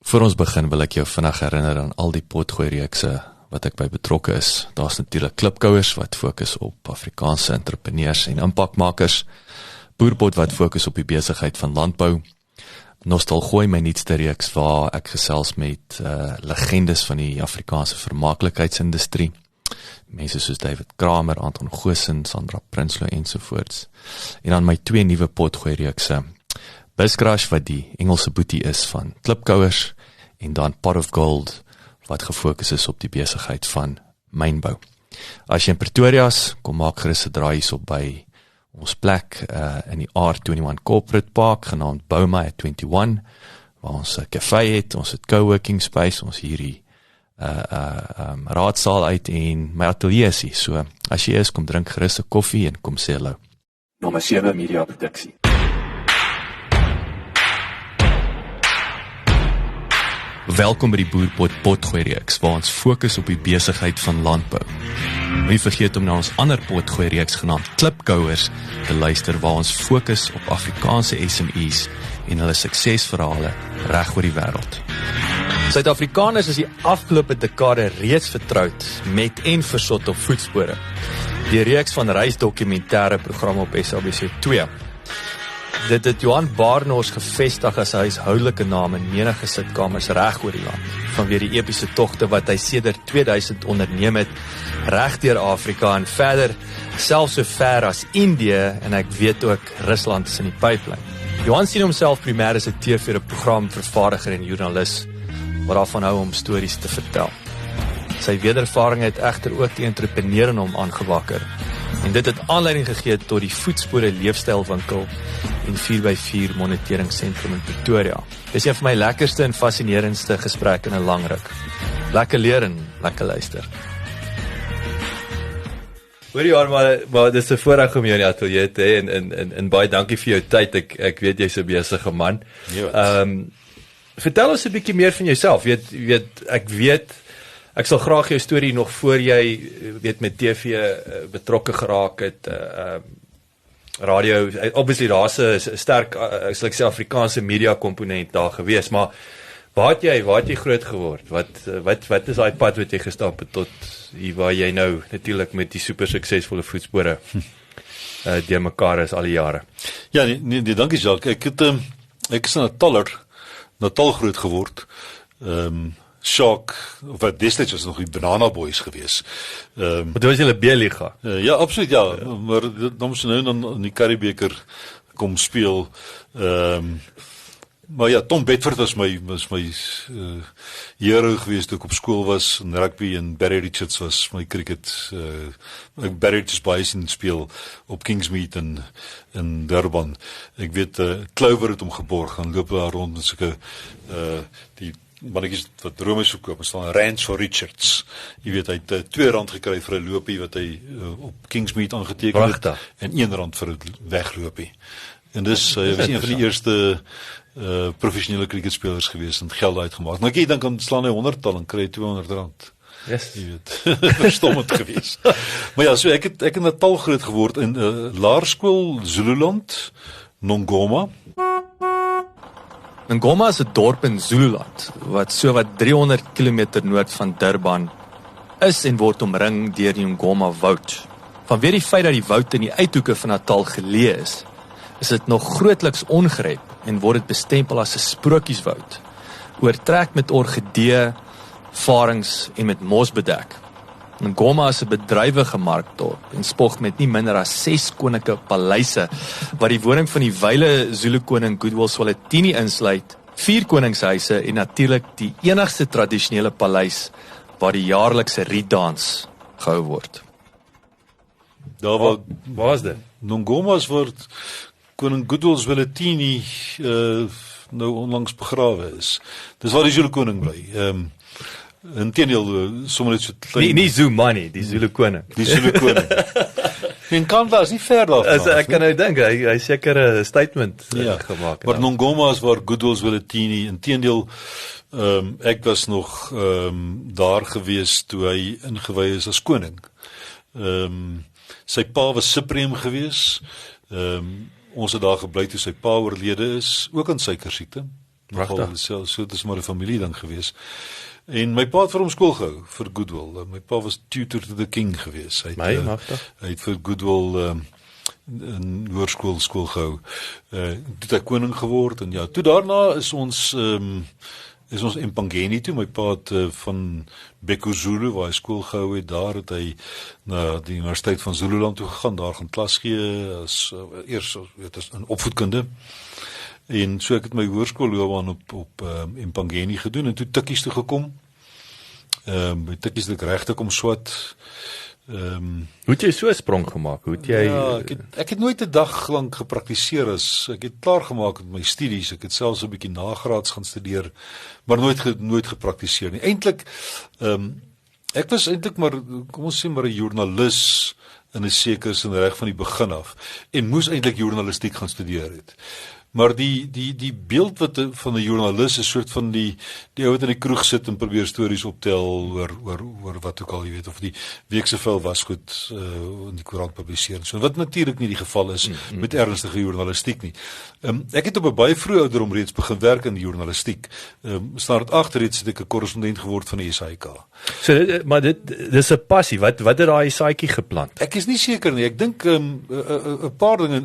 Voor ons begin wil ek jou vinnig herinner aan al die potgooi-reekse wat ek by betrokke is. Daar's natuurlik klipkouers wat fokus op Afrikaanse entrepreneurs en impakmakers, Boerpot wat fokus op die besigheid van landbou, Nostalgooi, my nuutste reeks waar ek gesels met legendes van die Afrikaanse vermaaklikheidsindustrie, mense soos David Kramer, Anton Goosen, Sandra Prinsloo ensovoorts. En dan my 2 nuwe potgooi-reekse, Buscrush wat die Engelse boetie is van klipkouers, en dan Pot of Gold wat gefokus is op die besigheid van mynbou. As jy in Pretoria is, kom maak gerus 'n draai hierop by ons plek in die R21 Corporate Park, genaamd Bouma at 21, waar ons 'n café het, ons het coworking space, ons hierdie raadsaal uit en my atelier is hier. So, as jy is, kom drink gerus 'n koffie en kom sê hallo. Nommer 7 Media Produksie. Welkom by die Boerpot potgooi-reeks, waar ons fokus op die besigheid van landbou. Moenie vergeet om na ons ander potgooi-reeks genaamd Klipkouers te luister, waar ons fokus op Afrikaanse SMEs en hulle suksesverhale reg oor die wêreld. Suid-Afrikaners is die afgelope dekade reeds vertroud met en versot op voetspore. Die reeks van reisdokumentêre programme op SABC2. Dit het Johan Barnard gevestig as 'n huishoudelike naam in menige sitkamers reg oor die land, vanweë die epiese togte wat hy sedert 2000 onderneem het, reg deur Afrika en verder, selfs so ver as Indië, en ek weet ook Rusland is in die pipeline. Johan sien homself primêr as 'n TV-programvervaardiger en joernalis, wat daarvan hou om stories te vertel. Sy wederervaring het egter ook die entrepreneur in hom aangewakker, en dit het aanleiding gegee tot die Voetspore leefstylwinkel en 4x4 moniteringssentrum in Pretoria. Dis een van my lekkerste en fascinerendste gesprekke in 'n lang ruk. Lekker leer en lekker luister. Hoor jy, maar dis 'n voorreg om jou in die atelier te hê en baie dankie vir jou tyd. Ek weet jy's 'n besige man. Vertel ons 'n bietjie meer van jouself. Ek sal graag jou storie nog voor jy met TV betrokke geraak het, radio, obviously daar's 'n sterk, ek sê Afrikaanse media komponent daar gewees, maar waar het jy groot geword? Wat is daai pad wat jy gestap het tot hier waar jy nou natuurlik met die super suksesvolle voetspore deur mekaar is al die jare? Ja, nee, dankie Jacques. Ek is in Natal groot geword. Shock, of wat destyds was nog die Banana Boys gewees. Maar dit was julle B-liga. Ja, absoluut, ja, maar dan moes nou dan in die Currie-beker kom speel. Maar ja, Tom Bedford was my hero gewees toe ek op skool was, in rugby, en Barry Richards was my cricket. Barry Richards baie sien speel op Kingsmead in Durban. Ek weet, Clover het hom geborg, en loop daar rond met sulke, die mannetjies wat Romeis verkoop, staan Rands for Richards. Jy weet, hy het R2 gekry vir 'n loopie wat hy op Kingsmead aangeteken het, en R1 vir 'n wegloopie. En dis, hy was een van die eerste professionele cricketspelers gewees en geld uitgemaak. Maar ek dink aan slaan hy 100-tal en kry R200. Yes. Jy weet, verstommend gewees. Maar ja, so ek het in Natal groot geword in laerskool Zululand, Nongoma. Ngoma is 'n dorp in Zululand, wat so wat 300 km noord van Durban is en word omring deur die Ngoma woud. Vanweë die feit dat die woud in die uithoeke van Natal geleë is dit nog grootliks ongeryp en word dit bestempel as 'n sprokieswoud, oortrek met orgidee, varings en met mos bedek. Ngoma is 'n bedrywige markdorp en spog met nie minder as 6 koninklike paleise, wat die woning van die wyle Zulu koning Goodwill Zwelithini insluit, 4 koningshuise en natuurlik die enigste tradisionele paleis waar die jaarlikse rietdans gehou word. Daar waar is dit? Nongoma is waar koning Goodwill Zwelithini nou onlangs begrawe is. Dis waar die Zulu koning bly. Inteendeel, sommer net so klein. Nie Zumani, die Zulu koning. Die Zulu koning. En Kanda is nie ver daarvan. Ek kan nou dink, hy seker 'n statement gemaak. Maar Nongoma is waar Goodwill Zwelithini, inteendeel, ek was nog daar gewees toe hy ingewy is as koning. Sy pa was supreme gewees. Ons het daar gebly toe sy pa oorlede is, ook aan suikersiekte. Nogal so dis maar 'n familie ding gewees. En my pa het vir hom skool gehou vir Goodwill. My pa was tutor to the king gewees. Hy het vir Goodwill 'n hoërskool gehou. Toe het hy koning geword en ja, toe daarna is ons Empangeni toe. My pa het van Beko Zulu waar hy skool gehou het, daar het hy na die Universiteit van Zululand toe gegaan, daar gaan klas gee as eers as 'n opvoedkunde. En so ek het my hoërskoolloopbaan op Empangeni gedoen en toe Tikkies toe gekom. By Tikkies het ek regtig kom swat. Hoe het jy so 'n sprong gemaak? Hoe het jy ek het nooit 'n dag lank gepraktiseer as ek het klaar gemaak met my studies. Ek het selfs 'n bietjie nagraads gaan studeer, maar nooit gepraktiseer nie. Eintlik ek was eintlik maar kom ons sê maar 'n joernalis in 'n sekere sin reg van die begin af en moes eintlik journalistiek gaan studeer het. Maar die beeld van 'n joernalis is soort van die ou wat in die kroeg sit en probeer stories optel oor wat ook al, jy weet, of die week se vel was goed in die koerant publiseer. So wat natuurlik nie die geval is met ernstige journalistiek nie. Ek het op 'n baie vroeë ouderdom reeds begin werk in die journalistiek. Standaard 8 reeds het ek 'n korrespondent geword van die SAIK. So maar dis 'n passie. Wat het daai saadjie geplant? Ek is nie seker nie. Ek dink 'n paar dinge,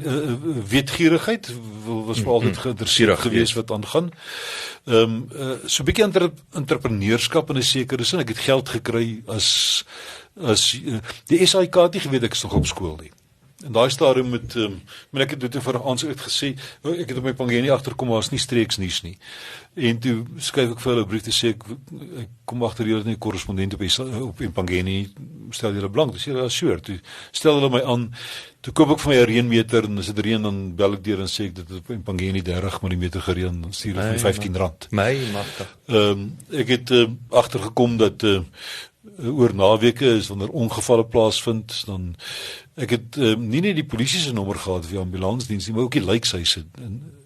weetgierigheid was vir altyd geïnteresseerd gewees wat aangaan. So 'n bietjie entrepreneurskap in 'n sekere sin. Ek het geld gekry as die SAIK het nie geweet ek is nog op skool nie. En daai stadium met ek het dit vir aansig gesê, ek het op my Pangeni agterkom, maar is nie streeks nuus nie. En toe skryf ek vir hulle 'n brief te sê ek kom agter julle nie korrespondent op Pangeni, stel julle blank. Dis julle sure. Toe stel hulle my aan. Toe koop ek vir my 'n reënmeter en as dit reën dan bel ek deur en sê ek dit op Pangeni 30 mm gereën, dan stuur ek vir R15. My magtig. Ek het agtergekom dat oor naweke is wanneer ongevalle plaasvind, dan ek het nie net die polisie se nommer gehad vir die ambulansdiens nie, maar ook die lijkshuise.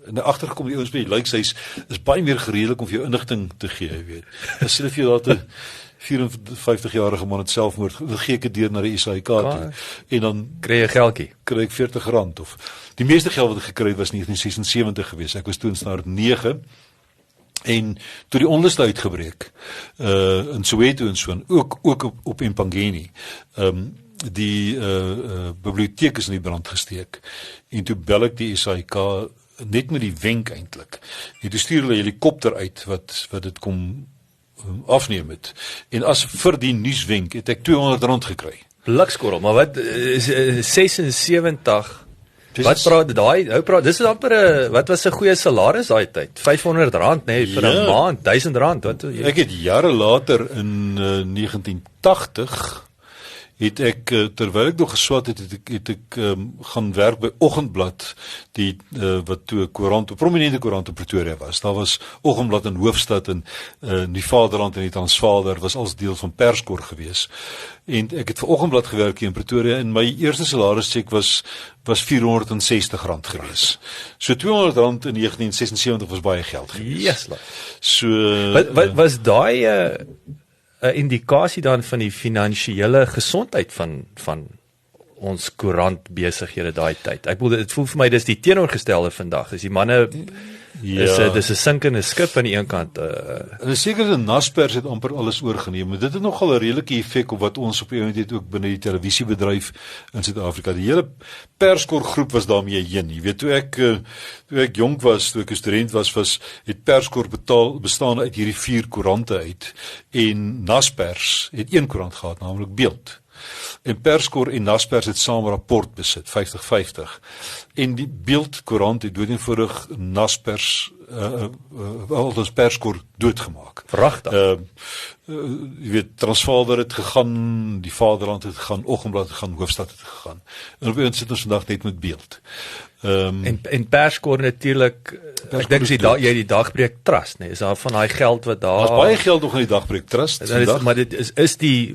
En agtergekom die ouens by die lijkshuis is baie meer gereedelik om vir jou inligting te gee, jy weet. As hulle vir jou dat 'n 54-jarige man het selfmoord, dan gee ek dit deur na die SAIK toe. En dan kry jy 'n geldjie. Kry ek R40 of die meeste geld wat ek gekry het was 1976 gewees. Ek was toe in standaard 9. En toe die onluste uitgebreek in Soweto en so, ook op Empangeni, die biblioteek is in die brand gesteek. En toe bel ek die SAIK net met die wenk eintlik. En toe stuur hulle 'n helikopter uit wat dit kom afneem het. En as vir die nuuswenk het ek R200 gekry. Blikskorrel, maar wat 76. Wat praat daai? Dis amper wat was 'n goeie salaris daai tyd? R500 vir 'n maand, R1000. Wat ek het jare later in 1980 het ek terwyl ek nog geswat het ek gaan werk by Oggendblad, wat toe 'n koerant, 'n prominente koerant in Pretoria was. Daar was Oggendblad in Hoofstad en die Vaderland en die Transvaal was als deel van Perskor gewees. En ek het vir Oggendblad gewerk hier in Pretoria en my eerste salarischeck was R460 gewees. So R200 in 1976 was baie geld gewees. Yes, so wat was daai 'n indikasie dan van die finansiële gesondheid van ons koerant besighede daai tyd? Ek bedoel dit voel vir my dis die teenoorgestelde vandag. Dis die manne dis 'n sinkende skip aan die een kant. En seker die Naspers het amper alles oorgeneem. Maar dit het nogal 'n redelike effek op wat ons op die oomblik ook binne die televisiebedryf in Suid-Afrika. Die hele Perskor groep was daarmee heen. Jy weet toe ek jonk was, toe ek 'n student was het Perskor bestaan uit hierdie 4 koerante uit en Naspers het 1 koerant gehad, naamlik Beeld. En Perskor en Naspers het saam 'n rapport besit, 50-50. En die Beeld koerant het doodeenvoudig Naspers als Perskor doodgemaak. Pragtig. Jy weet, Transvaal het gegaan, die Vaderland het gegaan, Oggendblad het gegaan, Hoofstad het gegaan. En op ons sit ons vandag net met Beeld. En Perskor natuurlik, ek dink jy die Dagbreek Trust, nee, is daar van daai geld wat daar. Daar's baie geld nog in die Dagbreek Trust. Maar dit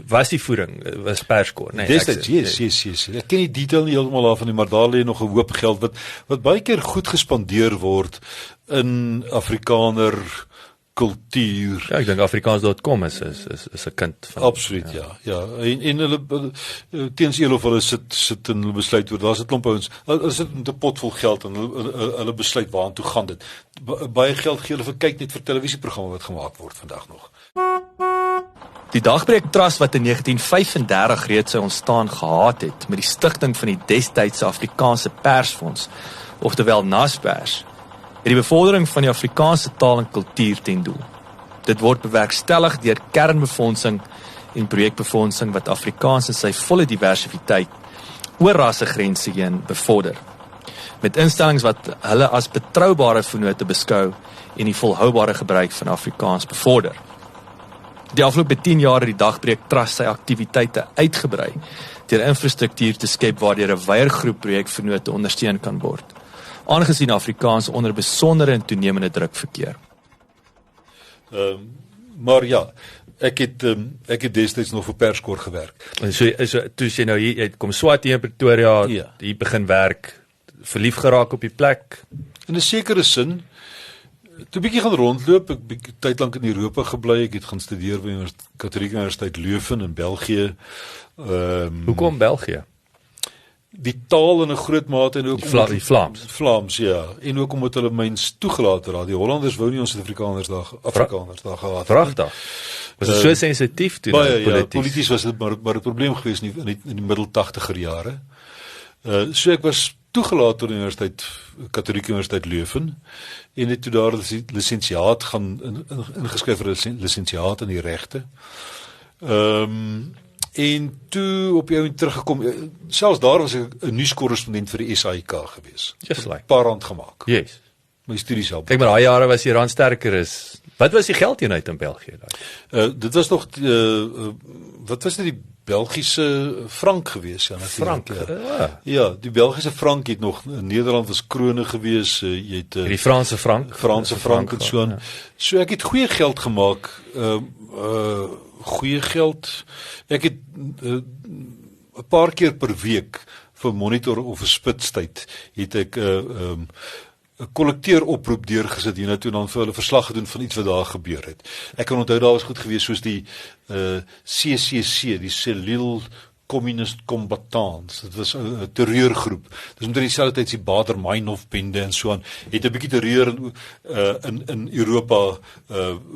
was die voeding, was Perskor, nee. Yes. Ek ken die detail nie heeltemal daarvan nie, maar daar lê nog 'n hoop geld wat baie keer goed gespandeer word in Afrikaner kultuur. Ja, ek dink Afrikaans.com is 'n kind van Absoluut, ja. En hulle teens eel of hulle sit en hulle besluit oor, daar's 'n klomp ouens, hulle sit met 'n pot vol geld en hulle besluit waartoe gaan dit. Baie geld gee hulle vir kyk net vir televisieprogramme wat gemaak word vandag nog. Die Dagbreek Trust wat in 1935 reeds sy ontstaan gehad het met die stigting van die destydse Afrikaanse Persfonds, oftewel Naspers, het die bevordering van die Afrikaanse taal en kultuur ten doel. Dit word bewerkstellig deur kernbefondsing en projekbefondsing wat Afrikaans in sy volle diversiteit oor rassegrense heen bevorder, met instellings wat hulle as betroubare vennote beskou en die volhoubare gebruik van Afrikaans bevorder. Die afgelope 10 jaar het die Dagbreek Trust sy aktiwiteite uitgebrei deur infrastruktuur te skep waardeur 'n wyeer groep projekvennote ondersteun kan word, aangesien Afrikaans onder besondere en toenemende druk verkeer. Maar ja, ek het destyds nog vir Perskor gewerk. En so toe jy nou hier kom swat hier in Pretoria, hier begin werk, verlief geraak op die plek. In 'n sekere sin, toe bietjie gaan rondloop, ek bietjie tyd lank in Europa gebly, ek het gaan studeer by die Katholieke Universiteit Leuven in België. Hoekom België? Die taal in 'n groot mate en ook die Vlaams. Vlaams, ja. En ook omdat hulle myns toegelaat het. Die Hollanders wou nie ons Afrikaners daar gehad. Pragtig. Was dit so sensitief toe? Baie, polities was dit maar 'n probleem geweest in die middel 80er jare. So ek was toegelaat tot die Universiteit, Katholieke Universiteit Leuven, en het toe daar lisensiaat gaan ingeskryf vir 'n lisensiaat in die regte. En toe op jou teruggekom, selfs daar was ek 'n nuuskorrespondent vir die SAIK gewees. Just like. Paar rand gemaak. Yes. My studies help. Kyk maar, daai jare was die rand sterker is. Wat was die geldeenheid in België daai? Dit was nog wat was dit, die Belgiese frank gewees, ja, Frank. Ja, die Belgiese frank het nog, Nederland was krone gewees, jy het die Franse frank en so aan. So ek het goeie geld gemaak, goeie geld. Ek het 'n paar keer per week vir Monitor of 'n Spitstyd het ek 'n kollekteeroproep deurgesit hier toe dan vir hulle verslag gedoen van iets wat daar gebeur het. Ek kan onthou daar was goed geweest soos die CCC, die Cellule Communist Combatants. Dit was 'n terreurgroep. Dis omtrent dieselfde tyd die Baader-Meinhof bende en so aan. Het 'n bietjie terreur in Europa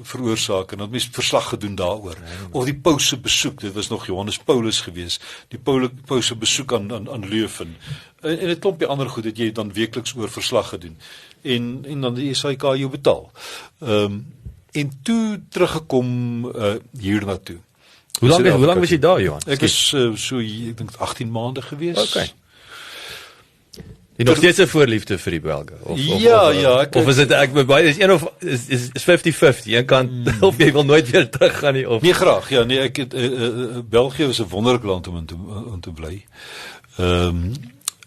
veroorsaak en dan het mense verslag gedoen daaroor. Of die Paus se besoek, dit was nog Johannes Paulus geweest. Die Paus se besoek aan Leuven. En 'n klompie ander goed het jy dan weekliks oor verslag gedoen. En dan die SAIK jou betaal. En toe teruggekom hiernatoe. Hoe lang was jy daar, Johan? Ek is ek dink 18 maande gewees. Okay. Jy nog steeds 'n voorliefde vir die Belge? Of is dit is een of is 50-50. Een kant of jy wil nooit weer terug gaan nie of. Nee, graag. Ja, nee, ek het België is 'n wonderlike land om te bly.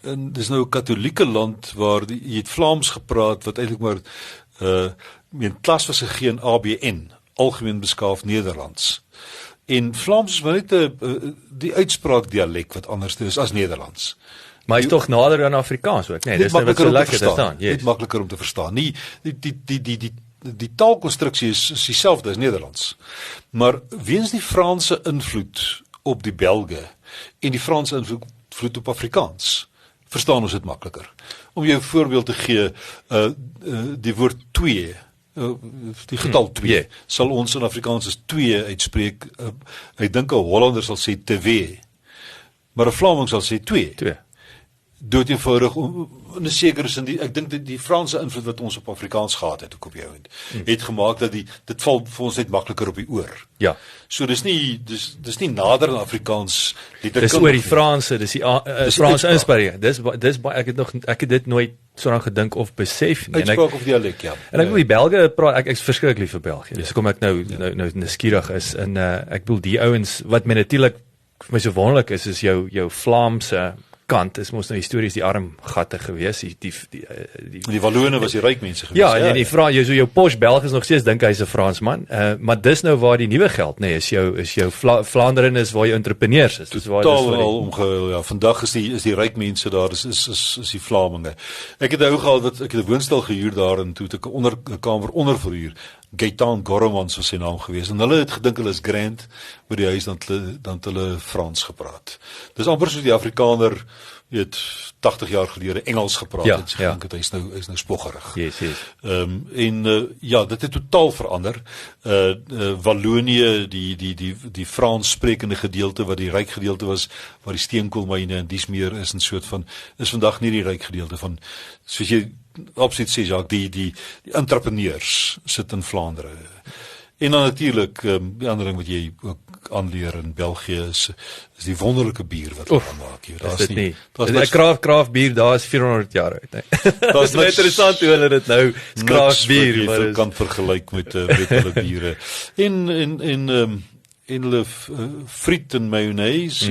En dis nou 'n katholieke land waar jy het Vlaams gepraat wat eintlik maar in klas was gegee in ABN, algemeen beskaafd Nederlands. En Vlaams is maar net die uitspraakdialek wat anders is as Nederlands. Maar hy is tog nader aan Afrikaans ook, nee, dis net so lekker te verstaan. Dit makliker om te verstaan. Nie die taalkonstruksie is dieselfde as Nederlands. Maar weens die Franse invloed op die Belge en die Franse invloed op Afrikaans, verstaan ons dit makliker. Om jou 'n voorbeeld te gee, die woord twee, die getal 2 sal ons in Afrikaans as 2 uitspreek. Ek dink 'n Hollander sal sê twee, maar 'n Vlaming sal sê 2. Dood eenvoudig in 'n sekere sin ek dink die Franse invloed wat ons op Afrikaans gehad het ook op jou het gemaak dat dit val vir ons net makliker op die oor. Ja. So dis nie nader aan Afrikaans. Dis oor die Franse, dis die Franse inspiring. Dis ek het dit nooit so aan gedink of besef nie. Uitspraak of dialek, ja. En ek wil die Belge praat, ek is verskriklik lief vir België. Dis hoekom ek nou nuuskierig is en ek bedoel die ouens wat my natuurlik vir my so wonderlik is jou Vlaamse kant is mos nou histories die arm gatte gewees, die Wallone was die ryk mense gewees. Ja, en jy vra jou Posh Belg is nog steeds dink hy's 'n Fransman, maar dis nou waar die nuwe geld, nê, is jou Vlaanderen is waar jou entrepreneurs is. Dis waar vandag is die ryk mense daar is die Vlaminge. Ek het 'n ou gehad ek het 'n woonstel gehuur daar en toe het ek 'n kamer onder verhuur. Gaetan Goromans was sy naam gewees, en hulle het gedink hulle is grand by die huis, dan het hulle Frans gepraat. Dis amper soos die Afrikaner, weet, 80 jaar gelede Engels gepraat het, sy gedink het, hy is nou spoggerig. Yes. Ja, dit het totaal verander. Wallonië, die Frans sprekende gedeelte, wat die ryk gedeelte was, waar die steenkoolmyne en dies meer is, en soort van, is vandag nie die ryk gedeelte van, soos jy absoluut sê, Jacques, die entrepreneurs sit in Vlaanderen. En dan natuurlijk, die ander ding wat jy ook aanleer in België is die wonderlike bier wat hulle maak. Is dit nie? Craft bier, daar is 400 jaar uit. Dat is interessant hoe hulle dit nou, is craft bier. Wat jy kan vergelyk met hulle biere. En hulle friet en mayonaise,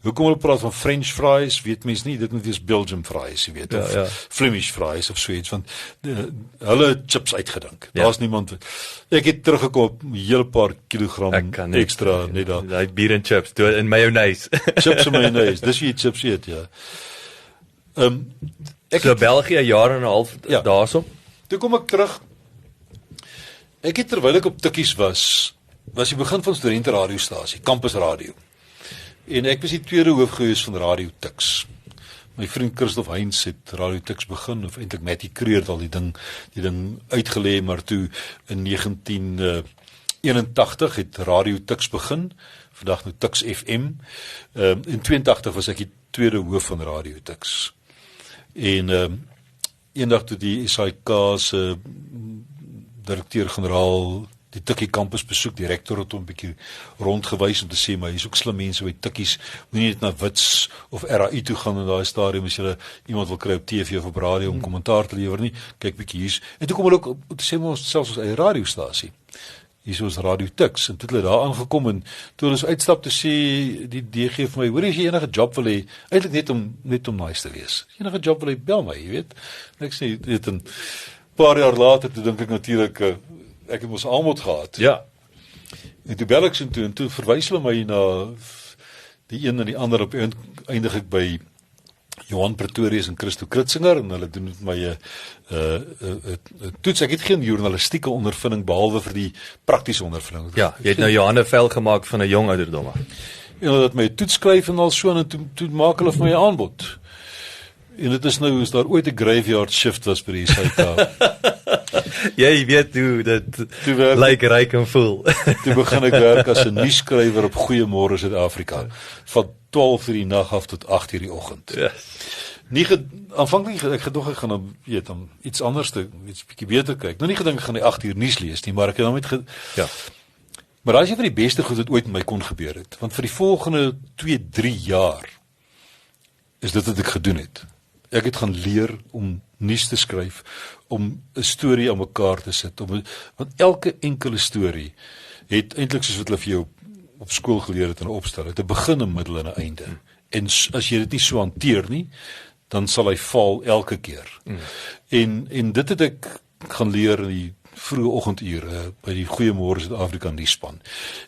hoekom hulle praat van French fries, weet mens nie, dit moet wees Belgium fries, jy weet, of Flemish fries, of so iets, want hulle chips uitgedink, daar is niemand, ek het teruggekom op 'n hele paar kilogram extra, net daar. Die bier en chips, en mayonaise. Chips en mayonaise, dis jy chips eet, ja. So België, 'n jaar en 'n half daarso. Toe kom ek terug, ek het terwyl ek op Tikkies was die begin van studentenradiostasie, Campus Radio. En ek was die tweede hoof gewees van Radio Tuks. My vriend Christoph Heinz het Radio Tuks begin, of eintlik Mattie Kreer het al die ding uitgelê, maar toe in 1981 het Radio Tuks begin, vandag nou Tuks FM. In 82 was ek die tweede hoof van Radio Tuks. En eendag toe die SAIK se direkteur-generaal die Tikkie kampus besoek, die rektor het hom 'n bietjie rondgewys om te sê, maar hier is ook slim mense by Tikkies, moet nie net na Wits of RAI toe gaan in daai stadium as jy iemand wil kry op TV of op radio om kommentaar te lewer nie, kyk bietjie hier. En toe kom hulle ook te sê ons selfs ons eie radiostasie. Hier is ons Radio Tuks, en toe het hulle daar aangekom, en toe ons uitstap te sê, die DG vir my, hoor as jy enige job wil hê, eintlik net om nice te wees. As jy enige job wil hê, bel my, jy weet. En ek sê, dit 'n paar jaar later, toe dink ek natuurlik, ek het ons aanbod gehad. Ja. En toe bel ek so toe, en toe verwys hulle my na die een en die ander, op eindig ek by Johan Pretorius en Christo Kritzinger, en hulle doen met my toets. Ek het geen journalistieke ondervinding, behalwe vir die praktiese ondervinding. Ja, jy het nou Johanne vel gemaak van 'n jong ouderdom. En hulle het my toets skryf en al so, en toe maak hulle vir my 'n aanbod. En dit is nou, as daar ooit 'n graveyard shift was by die SAIK. Jy weet hoe dit lyk, ryk en voel. Toe begin ek werk as 'n nuusskrywer op Goeiemôre Suid-Afrika, van 12 uur die nag af tot 8 uur die oggend. Aanvanklik ek gedog ek gaan dan iets anders iets bietjie beter kyk. Nou nie gedink ek gaan die 8 uur nuus lees nie, maar ek het dan met Maar daai is een van die beste goed wat ooit met my kon gebeur het, want vir die volgende 2-3 jaar is dit wat ek gedoen het. Ek het gaan leer om nuus te skryf, om 'n storie aan mekaar te sit, want elke enkele storie het eintlik soos wat hulle vir jou op skool geleer het en opstel, het 'n begin, 'n middel en 'n einde. En as jy dit nie so hanteer nie, dan sal hy val elke keer. En dit het ek gaan leer in die vroeë oggendure by die Goeiemôre Suid-Afrika nuusspan.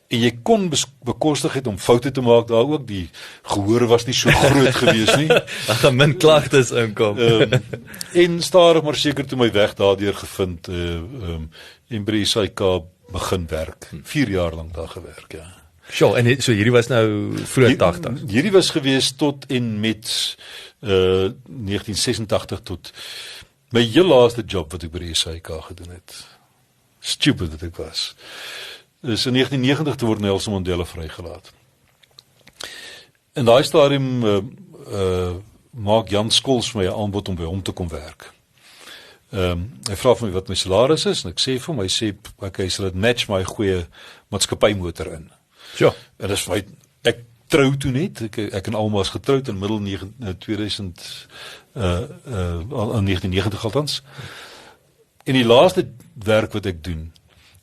En jy kon bekostig het om foute te maak, daar ook die gehoor was nie so groot gewees nie. Daar gaan min klagtes inkom. En stadig maar seker toe my weg daardeur gevind, en by die SAIK begin werk. 4 jaar lank daar gewerk, ja. Sjoe, en so hierdie was nou vroeg 80. Hierdie was gewees tot en met 1986 tot my heel laaste job wat ek by die SAIK gedoen het. Stupid dat ek was. Dus in 1990 toe word Nelson Mandela vrygelaat. In daai stadium maak Jan Skols my 'n aanbod om by hom te kom werk. Hy vra vir my wat my salaris is, en ek sê vir hom, hy sê, okay, sal dit match my goeie maatskappymotor in. Ja. En dis vir my, ek trou toe net, ek en Alma is getroud in middel 1990 althans. En die laaste werk wat ek doen,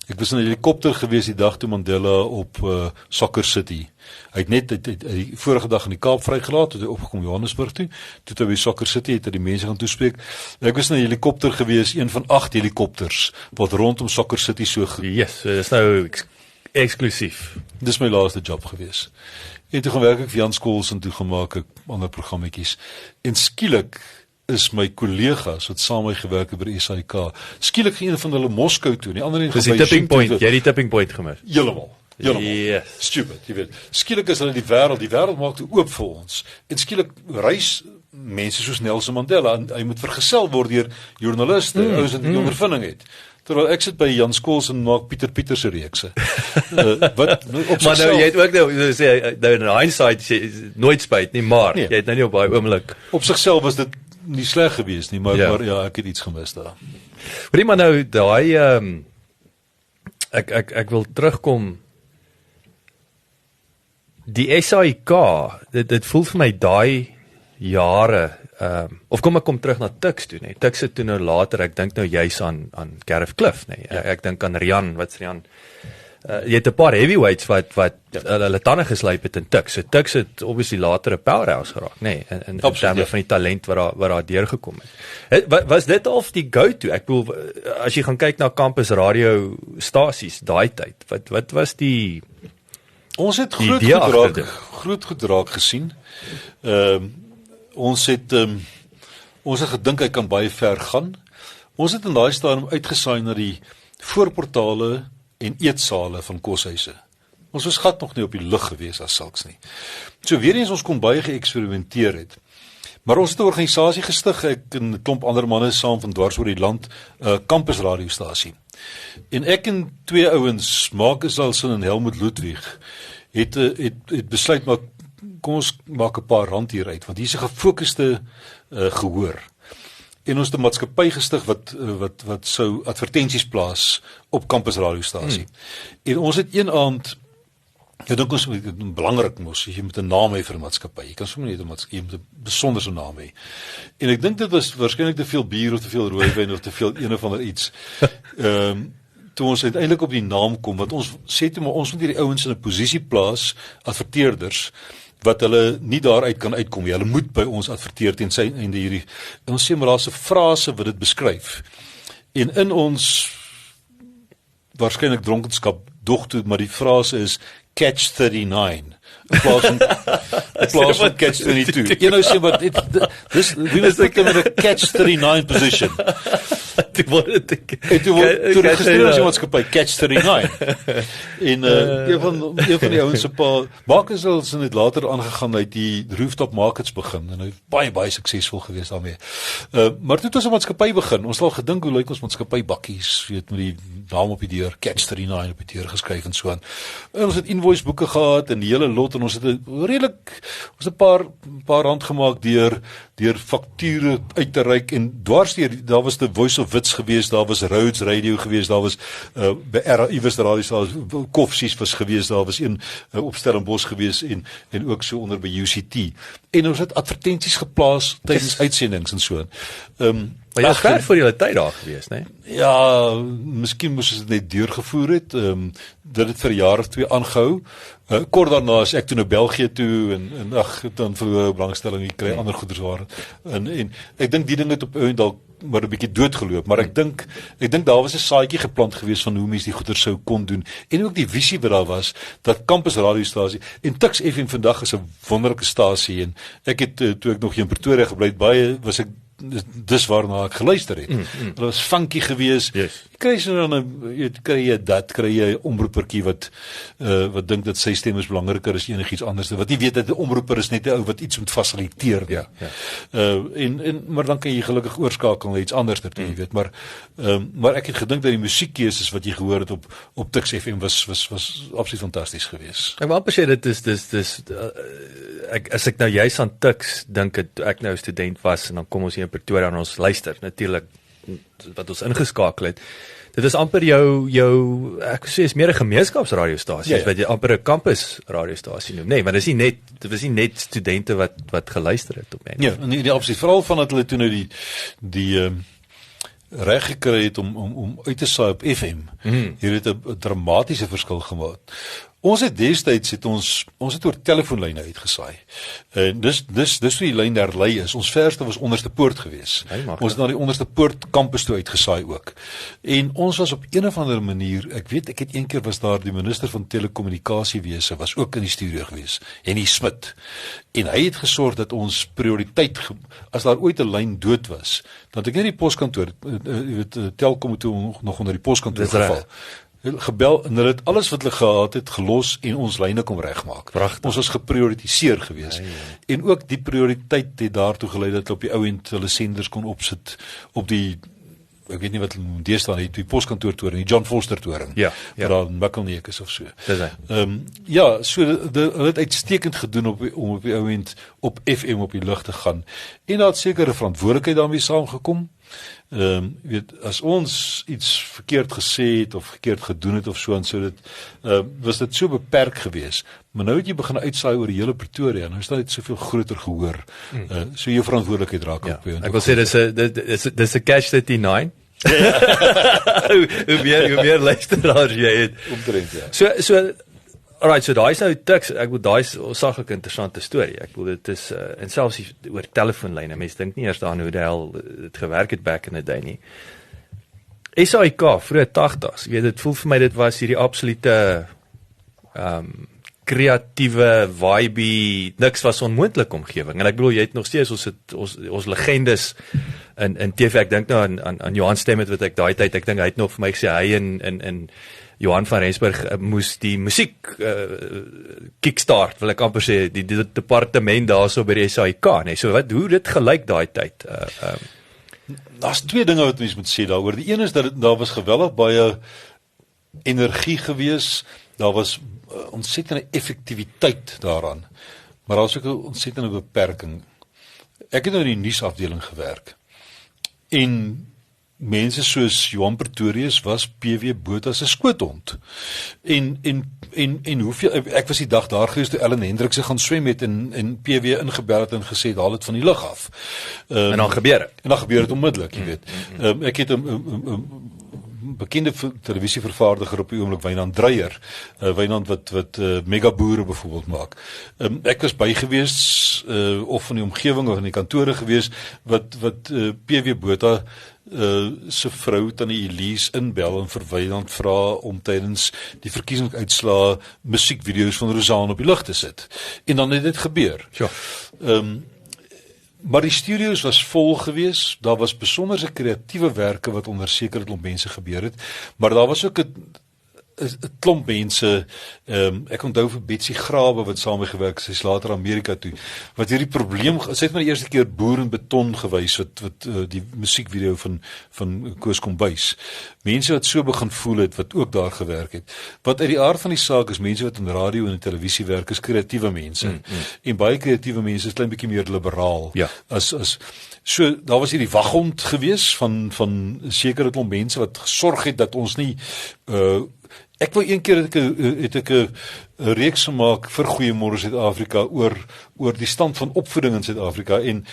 ek was in 'n helikopter gewees die dag toe Mandela op Soccer City. Hy het net die vorige dag in die Kaap vrygelaat, toe hy opgekom Johannesburg toe hy by Soccer City het hy die mense gaan toespreek. Ek was in 'n helikopter gewees, een van 8 helikopters wat rondom Soccer City so Yes, dis nou eksklusief. Dis my laaste job gewees. En toe gaan werk ek vir Jan Skols en toe gemaak ek ander programmetjies. En skielik is my kollegas wat saam met my gewerk het by die SAIK. Skielik ging een van hulle Moskou toe, die ander een Dis die tipping point, jy het die tipping point gemis. Heeltemal. Yes. Stupid, jy weet. Skielik is hulle die wêreld maak toe oop vir ons. En skielik reis mense soos Nelson Mandela en hy moet vergesel word deur joernaliste, ouens wat die ondervinding het. Terwyl ek sit by Jan Skols en maak Pieter se reekse. Wat op Maar nou, jy het ook nou sê, nou in hindsight sê, nooit spyt nie, maar Nee. jy het nou nie op daai oomblik. op sigself was dit nie sleg geweest nie, maar Ja. maar ja, ek het iets gemis daar. Hoorie maar nou, daai ek wil terugkom. Die SAIK, dit voel vir my daai jare, of kom ek kom terug na Tuks toe, nee. Tuks het toe nou later, ek dink nou juis aan Gareth Cliff, nee. Ek dink aan Rian, wat's Rian? Jy het 'n paar heavyweights wat hulle tande geslyp het in Tuks. So Tuks het obviously later 'n powerhouse geraak, nee, in terme van die talent wat daar deurgekom het. Was dit of die go-to? Ek bedoel, as jy gaan kyk na campus radio stasies daai tyd, wat was die Ons het Die idee agter dit. groot gedraak gesien. Ons het gedink hy kan baie ver gaan. Ons het in daai stadium uitgesaai na die voorportale en eetsale van koshuise. Ons was gat nog nie op die lug gewees as sulks nie. So weer eens ons kon baie geëksperimenteer het. Maar ons het 'n organisasie gestig, ek en 'n klomp ander manne saam van dwars oor die land, 'n campus radiostasie. En ek en twee ouens, Marcus Alson en Helmut Ludwig, het besluit maar kom ons maak 'n paar rand hier uit, want hier's 'n gefokusde gehoor. En ons het 'n maatskappy gestig wat sou advertensies plaas op campus radiostasie. En ons het een aand, ek dink ons moet belangrik mos, jy moet 'n naam hê vir 'n maatskappy. Jy kan sommer net 'n maatskappy, jy moet 'n besonderse naam hê. En ek dink dit was waarskynlik te veel bier of te veel rooiwyn of te veel een of ander iets. Toe ons uiteindelik op die naam kom, wat ons sê toe maar ons moet hierdie ouens in 'n posisie plaas, adverteerders, wat hulle nie daaruit kan uitkom nie. Hulle moet by ons adverteer teen sy einde hierdie. En ons sê maar daar's 'n frase wat dit beskryf. En in ons waarskynlik dronkenskap dog toe, maar die frase is catch 39. In plaas van catch 22. You know, sê wat we must put them in a catch 39 position. Toe registreer ons die maatskappy Catch 39. En een van die ouens se pa, Marcus het net later aangegaan uit die rooftop markets begin en hy het baie suksesvol gewees daarmee. Maar toe het ons 'n maatskappy begin. Ons het al gedink hoe lyk ons maatskappy bakkies, weet met die naam op die deur, Catch 39 op die deur geskryf en so aan. En ons het invoice boeke gehad en die hele lot en ons het 'n paar rand gemaak deur fakture uit te reik en dwarsdeur daar was die Voice of Wits gewees, daar was Rhodes Radio gewees, daar was by Iwes radiostasie Koffsies was gewees, daar was een op Stellenbosch gewees en ook so onder by UCT. En ons het advertensies geplaas tydens uitsendings en so. Maar jy was ver voor julle tyd daar gewees, né? Ja, miskien moes ons dit net deurgevoer het. Dit het vir 'n jaar of 2 aangehou. Kort daarna is ek toe na België toe en dan verloor belangstelling, jy kry ander goeders waar. En ek dink die ding het op dalk maar 'n bietjie doodgeloop, maar ek dink daar was 'n saadjie geplant gewees van hoe mense die goeders sou kon doen en ook die visie wat daar was dat campus radiostasie en Tuks FM vandag is 'n wonderlike stasie en ek het toe ek nog hier in Pretoria gebly het, was ek dis waarna ek geluister het. Dit was funky geweest. Yes. Kry jy 'n omroepertjie wat dink dat sy stem is belangriker as enigiets anders, wat nie weet dat 'n omroeper is net 'n ou wat iets moet fasiliteer nie. Maar dan kan jy gelukkig oorskakel na iets anders toe, jy weet, maar ek het gedink dat die musiekkeuses wat jy gehoor het op Tuks FM was absoluut fantasties geweest. Ek wil amper sê dit is as ek nou juis aan Tuks dink het, ek nou student was en dan kom ons hier in Pretoria en ons luister natuurlik wat ons ingeskakel het. Dit is amper jou ek sê is meer 'n gemeenskapsradiostasie, wat jy amper 'n campus radiostasie noem. Nee, maar dit was nie net studente wat geluister het op mense. Ja, en die absoluut veral van dat hulle toe nou die reg gekry het om uit te saai op FM. Hier het 'n dramatiese verskil gemaak. Ons het destyds ons het oor telefoonlyne uitgesaai. Dis hoe die lyn daar lei is. Ons verste was onderste poort gewees. Ons het na die onderste poort kampus toe uitgesaai ook. En ons was op een of ander manier, ek het een keer was daar die minister van telekommunikasiewese was ook in die studio gewees, Henny Smit. En hy het gesorg dat ons prioriteit, as daar ooit 'n lyn dood was, dan het ek net die poskantoor, Telkom toe nog onder die poskantoor geval. Gebel en hulle het alles wat hulle gehad het gelos en ons lyne kom regmaak. Ons was geprioritiseer gewees. En ook die prioriteit het daartoe gelei dat hulle op die ou end hulle senders kon opsit op die, ek weet nie wat hulle deesdae het, die poskantoortoring, die John Foster toring. Ja. Waar daar Mikkelneek is of so. Dis hy. So hulle het uitstekend gedoen om op die ou end op FM op die lug te gaan. En daar het sekere verantwoordelikheid daarmee saamgekom. As ons iets verkeerd gesê het of verkeerd gedoen het of so en so, was dit so beperk gewees. Maar nou het jy begin uitsaai oor die hele Pretoria, nou is dit soveel groter gehoor. So jou verantwoordelikheid raak op. Ek wil sê dis 'n catch 39. hoe meer luisteraars jy het. Omtrent, ja. So alright, so daai is nou tiks, ek bedoel daai is 'n saklike interessante storie. Ek bedoel dit is en selfs oor telefoonlyne. Mense dink nie eers daaraan hoe die hel dit gewerk het back in the day nie. SAIK vroeë 80s, jy weet dit voel vir my dit was hierdie absolute kreatiewe vibe, niks was onmoontlik omgewing. En ek bedoel jy het nog steeds ons legendes in TV. Ek dink nou aan Johan Stemmet wat ek daai tyd, ek dink hy het nog vir my gesê hy en Johan van Rensburg moes die musiek kickstart, wil ek amper sê, die departement daarso by die SAIK, nee. So hoe dit gelyk daai tyd? Daar's twee dinge wat mens moet sê daaroor. Die een is dat daar was geweldig baie energie gewees, daar was ontsettende effektiwiteit daaraan, maar daar was ook 'n ontsettende beperking. Ek het nou in die nuusafdeling gewerk, en mense soos Johan Pretorius was PW Botha se skoothond. En hoeveel, ek was die dag daar gewees toe Ellen Hendrikse gaan swem het en PW ingebel het en gesê haal dit van die lug af. En dan gebeur het. En dan gebeur het onmiddellik, jy weet. Ek het 'n bekende televisievervaardiger op die oomblik, Wynand Dreyer, Wynand wat megaboere byvoorbeeld maak. Ek was by gewees, of in die omgewing of in die kantore gewees, wat PW Botha se vrou Tannie Elise inbel en vir Wynand vra om tydens die verkiesingsuitslae musiekvideo's van Rosaan op die lug te sit. En dan het dit gebeur. Ja. Maar die studios was vol gewees, daar was besonderse kreatiewe werke wat onder sekere klomp mense gebeur het, maar daar was ook 'n klomp mense, ek onthou vir Betsy Grawe wat saam met gewerk, sy is later Amerika toe, wat hierdie probleem, sy het my die eerste keer Boer en Beton gewys, wat die musiekvideo van Koos Kombuis, mense wat so begin voel het, wat ook daar gewerk het, wat uit die aard van die saak is, mense wat in radio en in televisie werk, is kreatiewe mense, en baie kreatiewe mense is klein bietjie meer liberaal, so, daar was hierdie waghond gewees, van sekere klomp mense, wat gesorg het, dat ons nie, ek wou een keer het ek 'n reeks gemaak vir Goeiemôre Suid-Afrika oor die stand van opvoeding in Suid-Afrika en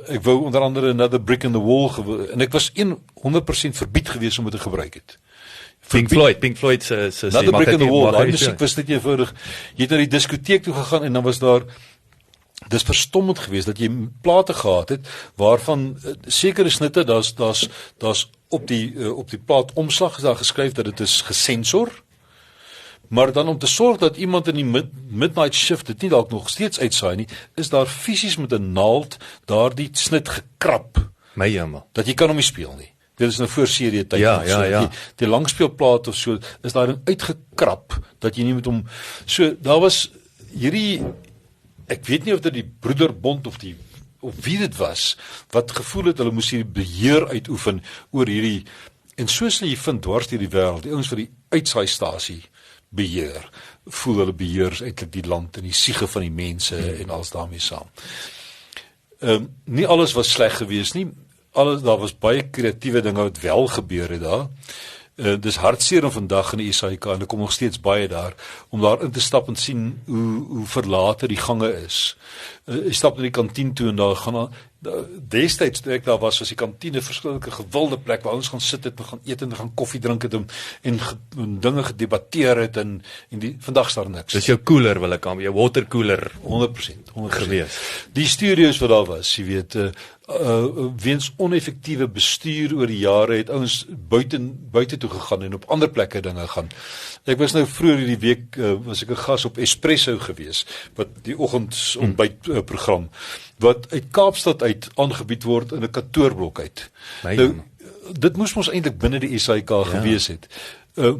ek wou onder andere Another Brick in the Wall en ek was 100% verbied gewees om dit te gebruik het. Pink Floyd se Another Brick in the Wall, daai musiek was net eenvoudig. Jy het na die diskoteek toe gegaan en dan was daar, dis verstommend geweest dat jy plate gehad het waarvan sekere snitte daar's op die plaat omslag is daar geskryf dat dit is gesensor, maar dan om te sorg dat iemand in die midnight shift dit nie dalk nog steeds uitsaai nie, is daar fisies met 'n naald daardie snit gekrap. My jammer. Dat jy kan hom nie speel nie. Dit is nou voor serie tyd. Ja. Die langspeelplaat of so is daar uitgekrap dat jy nie met hom so daar was hierdie, ek weet nie of dit die Broederbond of wie dit was, wat gevoel het, hulle moes hierdie beheer uitoefen oor hierdie, en soos jy vind dwars deur die wêreld, die ouens vir die uitsaaistasie beheer, voel hulle beheer eintlik die land en die siege van die mense en alles daarmee saam. Nie alles was sleg geweest nie, daar was baie kreatiewe dinge wat wel gebeur het daar. Dis hartseer om vandag in die SAIK, en ek kom nog steeds baie daar, om daar in te stap en sien hoe verlate die gange is. Jy stap na die kantien toe en daar gaan Destyds toe ek daar was die kantine verskillike gewilde plek waar ons gaan sit het, gaan eet en gaan koffie drink het en dinge gedebatteer het en vandag is daar niks. Dis jou koeler wil ek aan, jou waterkoeler 100% gewees. Die studios wat daar was, jy weet, weens oneffektiewe bestuur oor die jare het ouens buite toe gegaan en op ander plekke dinge gaan. Ek was nou vroeër hierdie week was ek 'n gas op Espresso gewees, wat die oggendontbytprogram wat uit Kaapstad uit aangebied word in 'n kantoorblok uit. Nou, dit moes ons eintlik binne die SAIK gewees het.